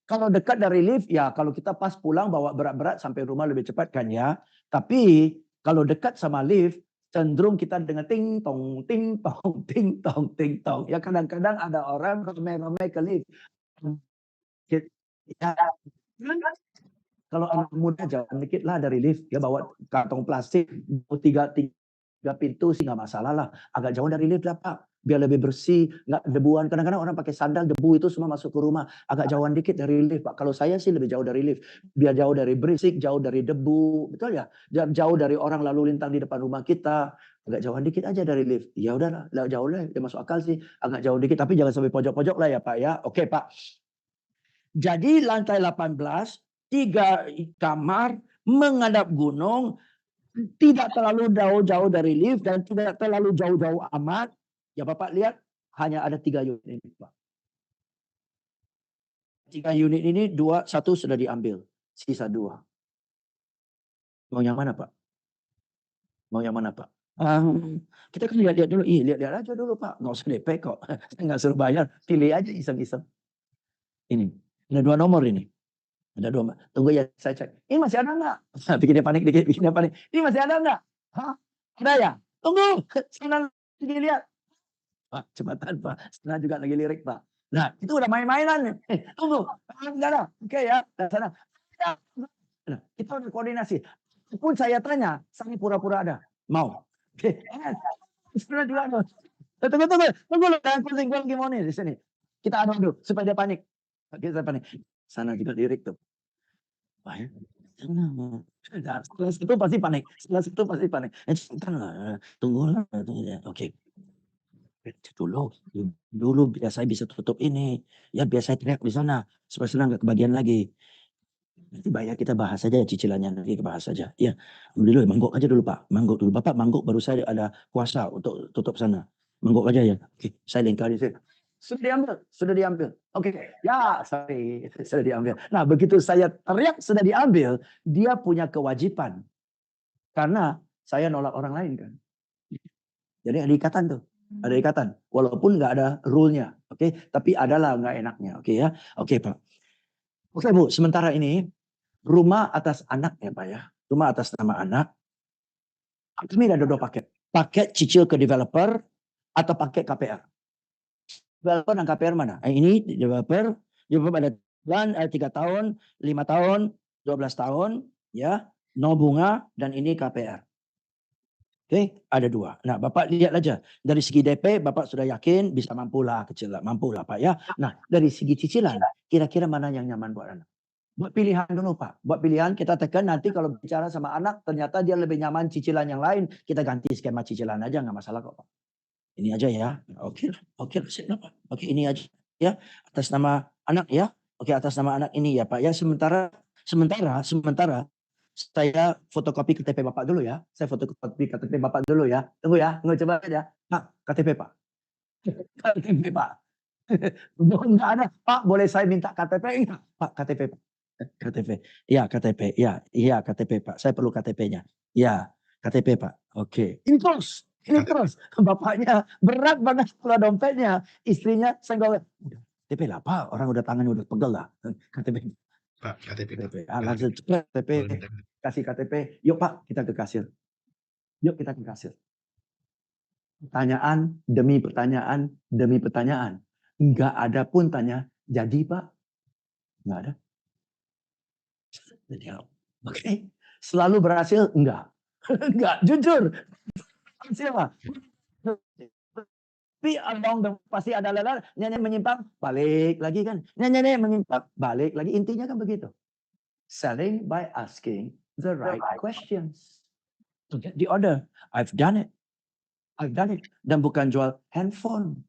Kalau dekat dari lift, ya kalau kita pas pulang bawa berat-berat sampai rumah lebih cepat kan ya. Tapi kalau dekat sama lift, cenderung kita dengan ting tong, ting tong, ting tong, ting tong. Ya kadang-kadang ada orang ramai-ramai ke lift. Ya, kalau anak muda jangan dikit lah dari lift, ya bawa kantong plastik, tiga pintu sih nggak masalah lah. Agak jauh dari lift lah Pak, biar lebih bersih, nggak debuan. Kadang-kadang orang pakai sandal, debu itu semua masuk ke rumah. Agak jauhan dikit dari lift Pak. Kalau saya sih lebih jauh dari lift, biar jauh dari berisik, jauh dari debu, betul ya? Jauh dari orang lalu lintang di depan rumah kita. Agak jauhan dikit aja dari lift. Ya udahlah, jauh lah, dia masuk akal sih. Agak jauh dikit, tapi jangan sampai pojok-pojok lah ya Pak ya. Oke Pak. Jadi lantai 18, 3 kamar, menghadap gunung, tidak terlalu jauh-jauh dari lift dan tidak terlalu jauh-jauh amat. Ya Bapak lihat, hanya ada 3 unit ini Pak. 3 unit ini, 1 sudah diambil, sisa 2. Mau yang mana Pak? Mau yang mana Pak? Kita kan lihat-lihat dulu, lihat-lihat aja dulu Pak, nggak usah DP kok. Saya nggak suruh bayar, pilih aja iseng-iseng. Ini, ada 2 nomor ini. Ada 2, tunggu ya saya cek. Ini masih ada nggak? Bikin dia panik dikit, bikin dia panik. Ini masih ada nggak? Hah? Ada ya? Tunggu, sana lagi lihat. Pak, cepatan Pak. Sana juga lagi lirik Pak. Nah, itu udah main-mainan. Tunggu, enggak ada. Oke ya, dari sana. Nah, kita udah koordinasi. Pun saya tanya, saya pura-pura ada. Mau? Oke. Sana juga ada. Tunggu loh, jangan pusing-pusing gimana di sini. Kita adu dulu supaya dia panik. Kita panik. Sana juga lirik tuh. Wah, ya. Setelah itu pasti panik. Setelah itu pasti panik. Tunggulah. Oke. Dulu biar saya bisa tutup ini. Ya biar saya teriak di sana. Supaya senang nggak kebagian lagi. Nanti bayar kita bahas saja cicilannya. Nanti kita bahas saja. Ya, dulu mangguk aja dulu Pak. Mangguk dulu. Bapak mangguk baru saya ada kuasa untuk tutup sana. Mangguk aja ya. Oke, saya lingkari sih. Sudah diambil. Oke, ya sorry, sudah diambil. Nah begitu saya teriak sudah diambil, dia punya kewajiban. Karena saya nolak orang lain kan. Jadi ada ikatan tuh. Ada ikatan. Walaupun nggak ada rule-nya. Oke, tapi adalah nggak enaknya. Oke ya. Oke Pak. Oke Bu, sementara ini rumah atas anak ya Pak ya. Rumah atas nama anak. Kami ada 2 paket. Paket cicil ke developer atau paket KPR. Developer dan KPR mana? Ini developer ada 3 tahun, 5 tahun, 12 tahun, ya, 0 bunga dan ini KPR. Oke, ada 2. Nah, Bapak lihat aja dari segi DP Bapak sudah yakin bisa mampulah kecil lah, mampulah Pak ya. Nah, dari segi cicilan kira-kira mana yang nyaman buat Anda? Buat pilihan dulu Pak. Buat pilihan kita tekan nanti kalau bicara sama anak ternyata dia lebih nyaman cicilan yang lain, kita ganti skema cicilan aja nggak masalah kok Pak. Ini aja ya. Oke, sip Pak. Oke, ini aja ya. Atas nama Anak ya? Oke, atas nama anak ini ya, Pak, ya. Sementara saya fotokopi KTP Bapak dulu ya. Saya fotokopi KTP Bapak dulu ya. Tunggu coba aja. Pak, KTP Pak. KTP Pak. Nggak ada. Pak, boleh saya minta KTP? Enggak. Pak, KTP Pak. KTP. Iya, KTP. Iya, KTP Pak. Saya perlu KTP-nya. Iya, KTP Pak. Oke. Ini terus. Bapaknya berat banget pula dompetnya. Istrinya senggol. Udah, KTP lah Pak. Orang udah tangannya udah pegel lah. KTP. Pak, KTP, Pak. KTP. Langsung cepet KTP. Boleh minta Kasih KTP. Yuk Pak, kita ke kasir. Yuk kita ke kasir. Pertanyaan demi pertanyaan demi pertanyaan. Enggak ada pun tanya, jadi Pak? Enggak ada. Oke. Selalu berhasil? Enggak. Enggak, jujur. Berhasil Pak. Tapi pasti ada lelah, nyanyi menyimpang, balik lagi kan. Nyanyi menyimpang, balik lagi. Intinya kan begitu. Selling by asking the right questions. To get the order. I've done it. Dan bukan jual handphone.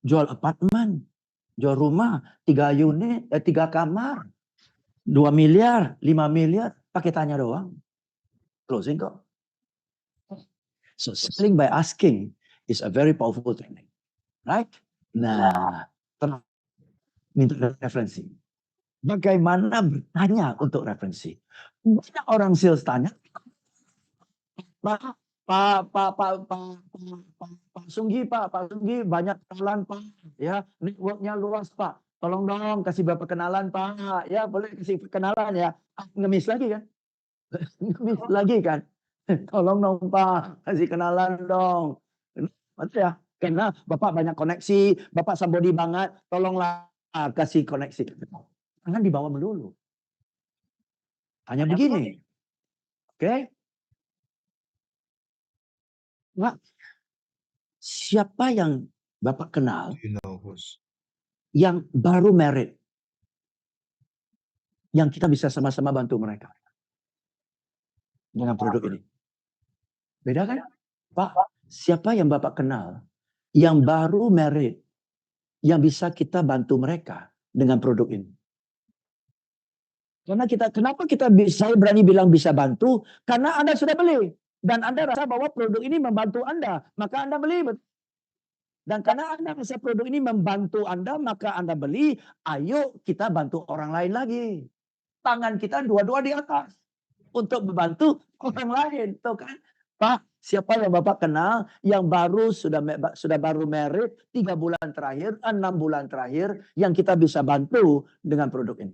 Jual apartemen. Jual rumah. 3 unit, 3 kamar. 2 miliar, 5 miliar. Pakai tanya doang. Closing kok. So selling by asking is a very powerful technique. Right? Nah, minta referensi. Bagaimana bertanya untuk referensi? Banyak orang sales tanya, Pak Sunggi banyak kenalan Pak, ya networknya luas Pak. Tolong dong kasih Bapak kenalan Pak, ya boleh kasih kenalan ya. Ngemis lagi kan? Ngemis lagi kan? Tolong dong Pak, kasih kenalan dong. Betul ya? Karena Bapak banyak koneksi, Bapak somebody banget, tolonglah kasih koneksi. Jangan dibawa melulu. Hanya begini. Oke? Pak, siapa yang Bapak kenal Do you know who's yang baru married? Yang kita bisa sama-sama bantu mereka. Dengan produk ini. Beda kan? Pak, siapa yang Bapak kenal yang baru married? Yang bisa kita bantu mereka dengan produk ini? Kenapa kita saya berani bilang bisa bantu? Karena Anda sudah beli. Dan Anda rasa bahwa produk ini membantu Anda. Maka Anda beli. Dan karena Anda rasa produk ini membantu Anda, maka Anda beli. Ayo kita bantu orang lain lagi. Tangan kita dua-dua di atas. Untuk membantu orang lain. Tuh kan? Pak, siapa yang Bapak kenal yang baru sudah baru married 3 bulan terakhir, 6 bulan terakhir yang kita bisa bantu dengan produk ini?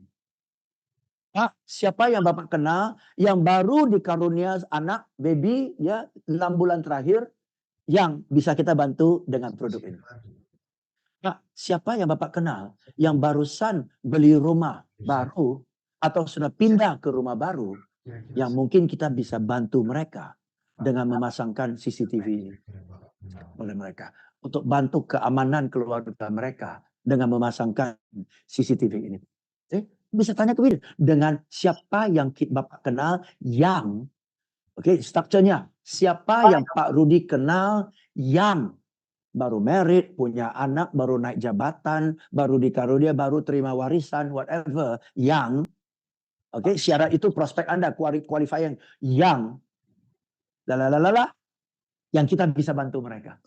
Pak, siapa yang Bapak kenal yang baru dikarunia anak, baby, ya 6 bulan terakhir yang bisa kita bantu dengan produk ini? Pak, siapa yang Bapak kenal yang barusan beli rumah baru atau sudah pindah ke rumah baru yang mungkin kita bisa bantu mereka dengan memasangkan CCTV ini oleh mereka untuk bantu keamanan keluarga mereka dengan memasangkan CCTV ini? Bisa tanya ke dia dengan siapa yang Bapak kenal yang strukturnya. Siapa yang Pak Rudi kenal yang baru married, punya anak, baru naik jabatan, baru dikarunia, baru terima warisan, whatever, yang syarat itu prospek Anda, qualifying yang yang kita bisa bantu mereka.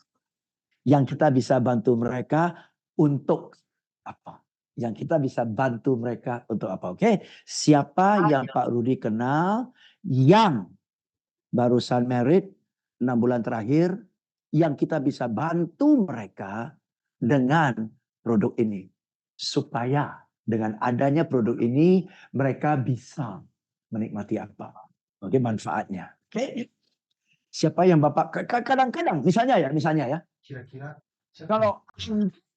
Yang kita bisa bantu mereka untuk apa? Yang kita bisa bantu mereka untuk apa? Oke, siapa yang Pak Rudi kenal yang barusan married 6 bulan terakhir yang kita bisa bantu mereka dengan produk ini supaya dengan adanya produk ini mereka bisa menikmati apa? Oke, manfaatnya. Oke. Siapa yang Bapak kadang-kadang misalnya ya. kira-kira Kalau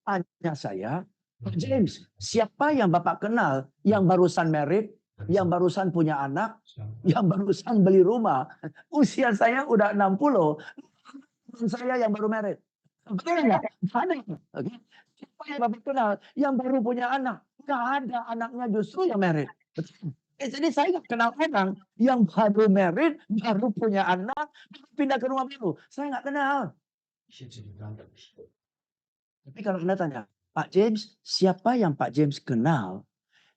tanya saya, Pak James, siapa yang Bapak kenal yang barusan married, yang barusan punya anak, yang barusan beli rumah, usia saya udah 60, saya yang baru married. Betul nggak? Ada. Oke. Siapa yang Bapak kenal yang baru punya anak? Nggak ada, anaknya justru yang married. Jadi saya nggak kenal orang yang baru married, baru punya anak, pindah ke rumah baru. Saya nggak kenal. Tapi kalau Anda tanya, Pak James, siapa yang Pak James kenal?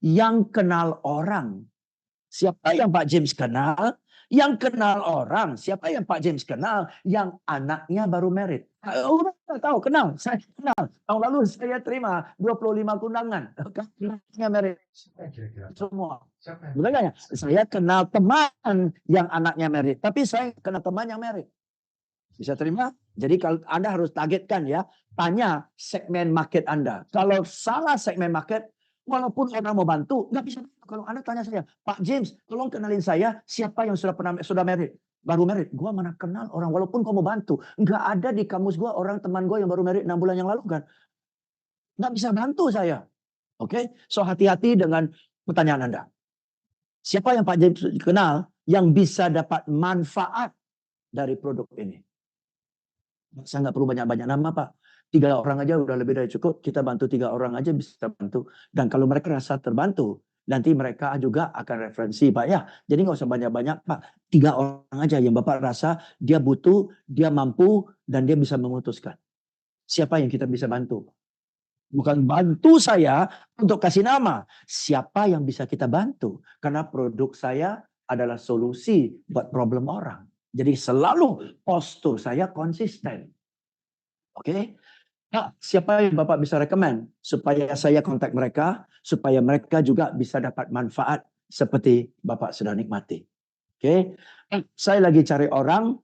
Yang kenal orang. Siapa yang Pak James kenal? Yang kenal orang. Siapa yang Pak James kenal? Yang anaknya baru married. Orang tak tahu, kenal. Saya kenal. Tahun lalu saya terima 25 undangan. Anaknya married Siapa kira-kira, Pak? semua. Siapa yang Betul nggak ya? Saya kenal teman yang anaknya married. Tapi saya kenal teman yang married. Bisa terima? Jadi kalau Anda harus targetkan ya. Tanya segmen market Anda. Kalau salah segmen market, walaupun orang mau bantu, nggak bisa. Kalau Anda tanya saya, Pak James, tolong kenalin saya siapa yang sudah married. Baru married. Gua mana kenal orang, walaupun kau mau bantu. Nggak ada di kamus gua orang teman gua yang baru married 6 bulan yang lalu kan. Nggak bisa bantu saya. Oke? So hati-hati dengan pertanyaan Anda. Siapa yang Pak James kenal yang bisa dapat manfaat dari produk ini? Saya nggak perlu banyak-banyak nama, Pak. 3 orang aja udah lebih dari cukup. Kita bantu 3 orang aja bisa bantu. Dan kalau mereka rasa terbantu, nanti mereka juga akan referensi, Pak ya. Jadi nggak usah banyak-banyak, Pak. 3 orang aja yang Bapak rasa dia butuh, dia mampu, dan dia bisa memutuskan. Siapa yang kita bisa bantu? Bukan bantu saya untuk kasih nama. Siapa yang bisa kita bantu? Karena produk saya adalah solusi buat problem orang. Jadi selalu postur saya konsisten. Oke? Nah, siapa yang Bapak bisa rekomen supaya saya kontak mereka, supaya mereka juga bisa dapat manfaat seperti Bapak sudah nikmati. Oke? Saya lagi cari orang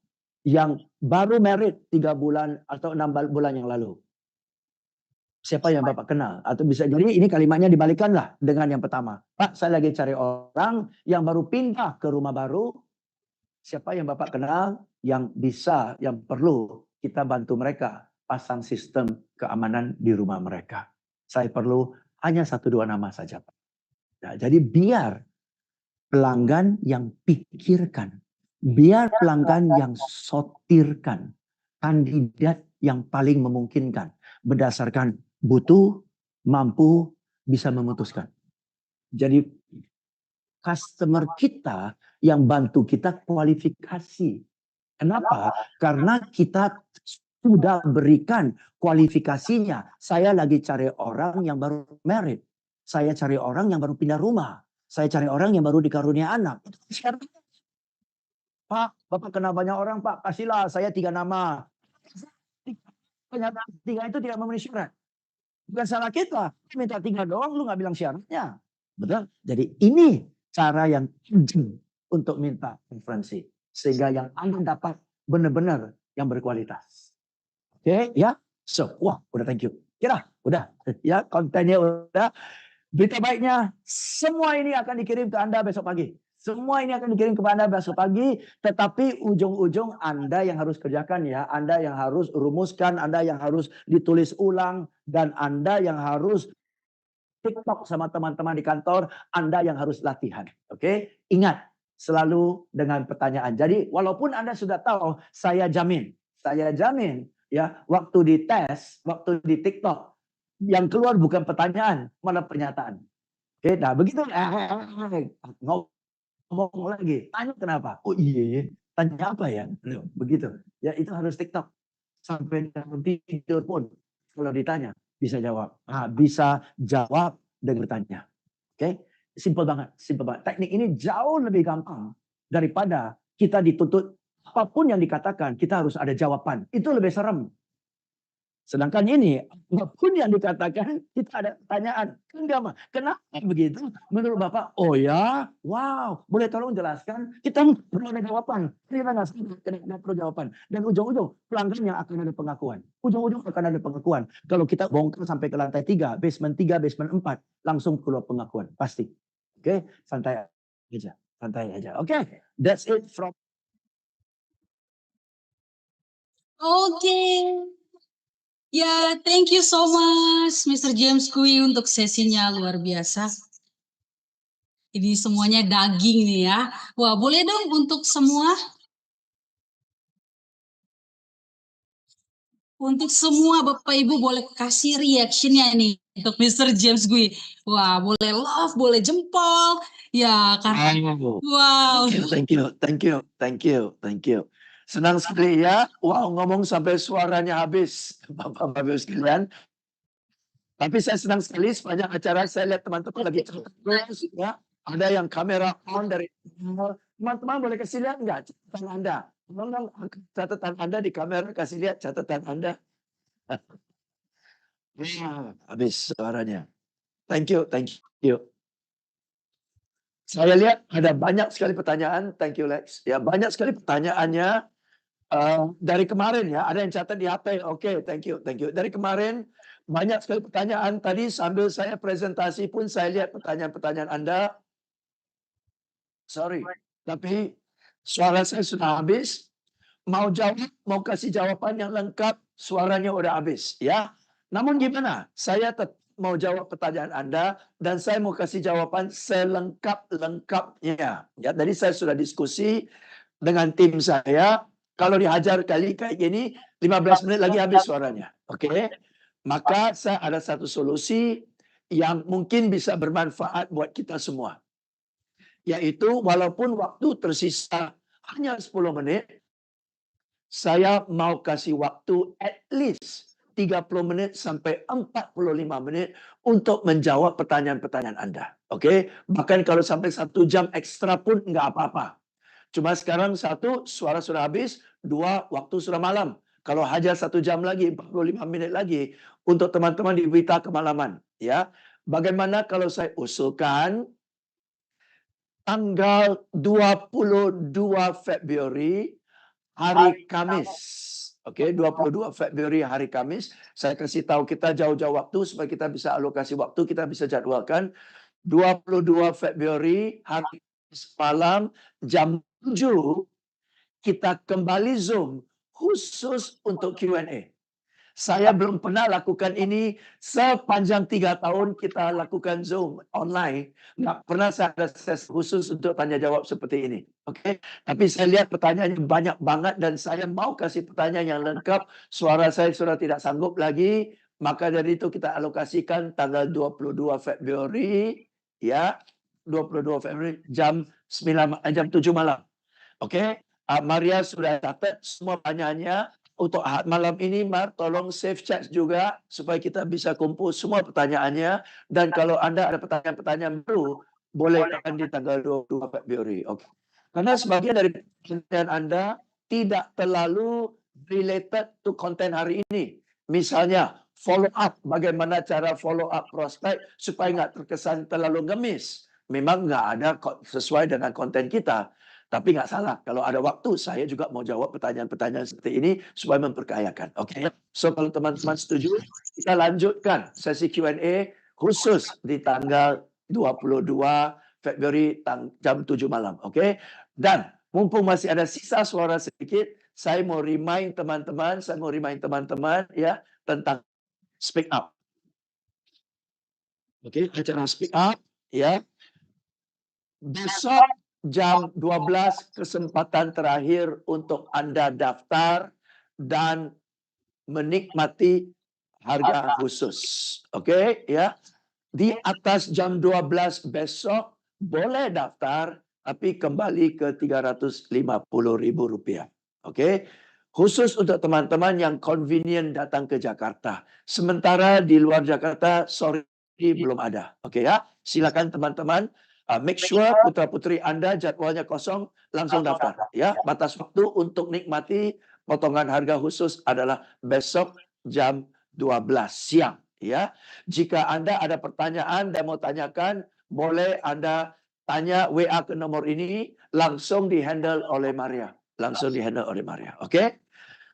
yang baru married 3 bulan atau 6 bulan yang lalu. Siapa yang Bapak kenal? Atau bisa jadi ini kalimatnya dibalikanlah dengan yang pertama. Pak, saya lagi cari orang yang baru pindah ke rumah baru. Siapa yang Bapak kenal yang bisa, yang perlu kita bantu mereka pasang sistem keamanan di rumah mereka. Saya perlu hanya 1-2 nama saja, Pak. Nah, jadi biar pelanggan yang pikirkan, biar pelanggan yang sortirkan kandidat yang paling memungkinkan berdasarkan butuh, mampu, bisa memutuskan. Jadi customer kita yang bantu kita kualifikasi. Kenapa? Karena kita sudah berikan kualifikasinya. Saya lagi cari orang yang baru married. Saya cari orang yang baru pindah rumah. Saya cari orang yang baru dikarunia anak. Pak, Bapak kenal banyak orang, Pak. Kasihlah saya 3 nama. Ternyata 3 itu tidak memenuhi syarat. Bukan salah kita. Minta 3 doang, lu nggak bilang syaratnya. Betul? Jadi ini cara yang penting untuk minta referensi. Sehingga yang Anda dapat benar-benar yang berkualitas. Oke, ya. So, wah, udah thank you. Kira, udah. Ya, kontennya udah. Berita baiknya, semua ini akan dikirim ke Anda besok pagi. Semua ini akan dikirim kepada Anda besok pagi, tetapi ujung-ujung Anda yang harus kerjakan ya. Anda yang harus rumuskan, Anda yang harus ditulis ulang, dan Anda yang harus TikTok sama teman-teman di kantor, Anda yang harus latihan. Oke? Ingat, selalu dengan pertanyaan. Jadi walaupun Anda sudah tahu, saya jamin ya, waktu di tes, waktu di TikTok, yang keluar bukan pertanyaan, malah pernyataan. Oke, nah begitu ngomong lagi, tanya kenapa? Oh iya, iya. Tanya apa ya? Loh, begitu. Ya itu harus TikTok. Sampai dalam tidur pun kalau ditanya bisa jawab. Nah, bisa jawab dengan bertanya. Oke? Simple banget, simple banget. Teknik ini jauh lebih gampang daripada kita dituntut apapun yang dikatakan, kita harus ada jawaban. Itu lebih serem. Sedangkan ini, apapun yang dikatakan, kita ada pertanyaan. Enggak, kenapa begitu? Menurut Bapak, oh ya, wow, boleh tolong jelaskan? Kita perlu ada jawaban. Kita nggak perlu jawaban. Dan ujung-ujung, pelanggan yang akan ada pengakuan. Ujung-ujung akan ada pengakuan. Kalau kita bongkar sampai ke lantai 3, basement 3, basement 4, langsung keluar pengakuan. Pasti. Oke, santai aja. Santai aja. Oke, that's it from... Oke. Ya, thank you so much Mr. James Kui untuk sesinya luar biasa. Ini semuanya daging nih ya. Wah, boleh dong untuk semua Bapak Ibu boleh kasih reactionnya nih untuk Mr. James Kui. Wah, boleh love, boleh jempol. Ya, karena wow. Thank you. Senang sekali ya. Wow, ngomong sampai suaranya habis. Bapak-bapak sekalian. Tapi saya senang sekali sepanjang acara saya lihat teman-teman lagi terus ya. Ada yang kamera on dari teman-teman boleh kasih lihat enggak catatan Anda? Tolong catatan Anda di kamera kasih lihat catatan Anda. Habis suaranya. Thank you, thank you. Saya lihat ada banyak sekali pertanyaan. Thank you, Lex. Ya, banyak sekali pertanyaannya. Dari kemarin ya, ada yang catat di HP. Oke, thank you, thank you. Dari kemarin banyak sekali pertanyaan tadi sambil saya presentasi pun saya lihat pertanyaan-pertanyaan Anda. Sorry, tapi suara saya sudah habis. Mau jawab, mau kasih jawaban yang lengkap, suaranya udah habis ya. Namun gimana? Saya mau jawab pertanyaan Anda dan saya mau kasih jawaban selengkap-lengkapnya. Ya, tadi saya sudah diskusi dengan tim saya. Kalau dihajar kali kayak gini, 15 menit lagi habis suaranya. Oke? Maka saya ada satu solusi yang mungkin bisa bermanfaat buat kita semua. Yaitu walaupun waktu tersisa hanya 10 menit, saya mau kasih waktu at least 30 menit sampai 45 menit untuk menjawab pertanyaan-pertanyaan Anda. Oke? Bahkan kalau sampai 1 jam ekstra pun nggak apa-apa. Cuma sekarang satu, suara sudah habis. Dua, waktu sudah malam. Kalau hajar 1 jam lagi, 45 menit lagi untuk teman-teman di Berita Kemalaman. Ya, bagaimana kalau saya usulkan tanggal 22 Februari hari Kamis. Oke, 22 Februari hari Kamis. Saya kasih tahu kita jauh-jauh waktu supaya kita bisa alokasi waktu, kita bisa jadwalkan. 22 Februari hari malam jam 7 kita kembali Zoom khusus untuk Q&A. Saya belum pernah lakukan ini sepanjang 3 tahun kita lakukan Zoom online. Nggak pernah saya ada sesi khusus untuk tanya jawab seperti ini. Oke, tapi saya lihat pertanyaannya banyak banget dan saya mau kasih pertanyaan yang lengkap. Suara saya sudah tidak sanggup lagi. Maka dari itu kita alokasikan tanggal 22 Februari ya. 22 Februari jam 7 malam. Oke, Maria sudah catat semua pertanyaannya. Untuk malam ini, Mar, tolong save chat juga supaya kita bisa kumpul semua pertanyaannya. Dan kalau Anda ada pertanyaan-pertanyaan baru, bolehkan di tanggal 22 Februari. Oke. Karena sebagian dari pertanyaan Anda tidak terlalu related to konten hari ini. Misalnya, follow up. Bagaimana cara follow up prospek supaya nggak terkesan terlalu ngemis. Memang nggak ada sesuai dengan konten kita. Tapi nggak salah, kalau ada waktu saya juga mau jawab pertanyaan-pertanyaan seperti ini supaya memperkayakan. Oke, so kalau teman-teman setuju, kita lanjutkan sesi Q&A khusus di tanggal 22 Februari jam 7 malam. Oke, dan mumpung masih ada sisa suara sedikit, saya mau remind teman-teman, ya tentang speak up. Oke, acara speak up ya. Besok jam 12 kesempatan terakhir untuk Anda daftar dan menikmati harga khusus. Oke, ya. Di atas jam 12 besok boleh daftar tapi kembali ke Rp350.000. Oke. Khusus untuk teman-teman yang convenient datang ke Jakarta. Sementara di luar Jakarta sore belum ada. Oke ya. Silakan teman-teman make sure putra-putri Anda jadwalnya kosong, langsung daftar. Ya, batas waktu untuk nikmati potongan harga khusus adalah besok jam 12 siang. Ya, jika Anda ada pertanyaan dan mau tanyakan, boleh Anda tanya WA ke nomor ini, langsung dihandle oleh Maria. Oke?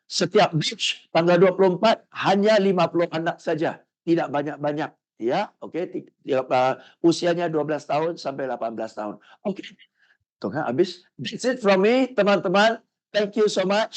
Setiap batch tanggal 24 hanya 50 anak saja, tidak banyak-banyak. Ya, oke. Usianya 12 tahun sampai 18 tahun. Oke. Tuh kan habis. That's it from me, teman-teman. Thank you so much.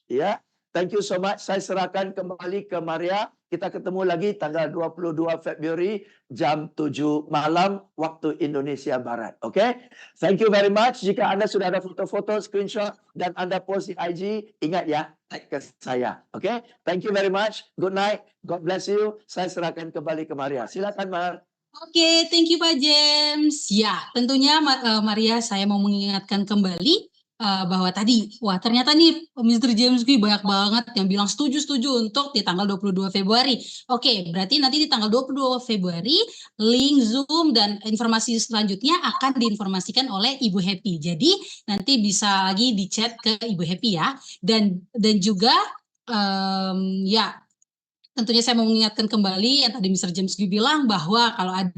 Ya. Thank you so much. Saya serahkan kembali ke Maria. Kita ketemu lagi tanggal 22 Februari jam 7 malam waktu Indonesia Barat. Oke? Thank you very much. Jika Anda sudah ada foto-foto, screenshot dan Anda post di IG, ingat ya, tag ke saya. Oke? Thank you very much. Good night. God bless you. Saya serahkan kembali ke Maria. Silakan, Mar. Oke, thank you Pak James. Ya, tentunya Maria saya mau mengingatkan kembali bahwa tadi, wah ternyata nih Mr. James Gui banyak banget yang bilang setuju untuk di tanggal 22 Februari. Oke, berarti nanti di tanggal 22 Februari link Zoom dan informasi selanjutnya akan diinformasikan oleh Ibu Happy. Jadi nanti bisa lagi di chat ke Ibu Happy ya. Dan juga ya tentunya saya mau mengingatkan kembali yang tadi Mr. James Gui bilang bahwa kalau ada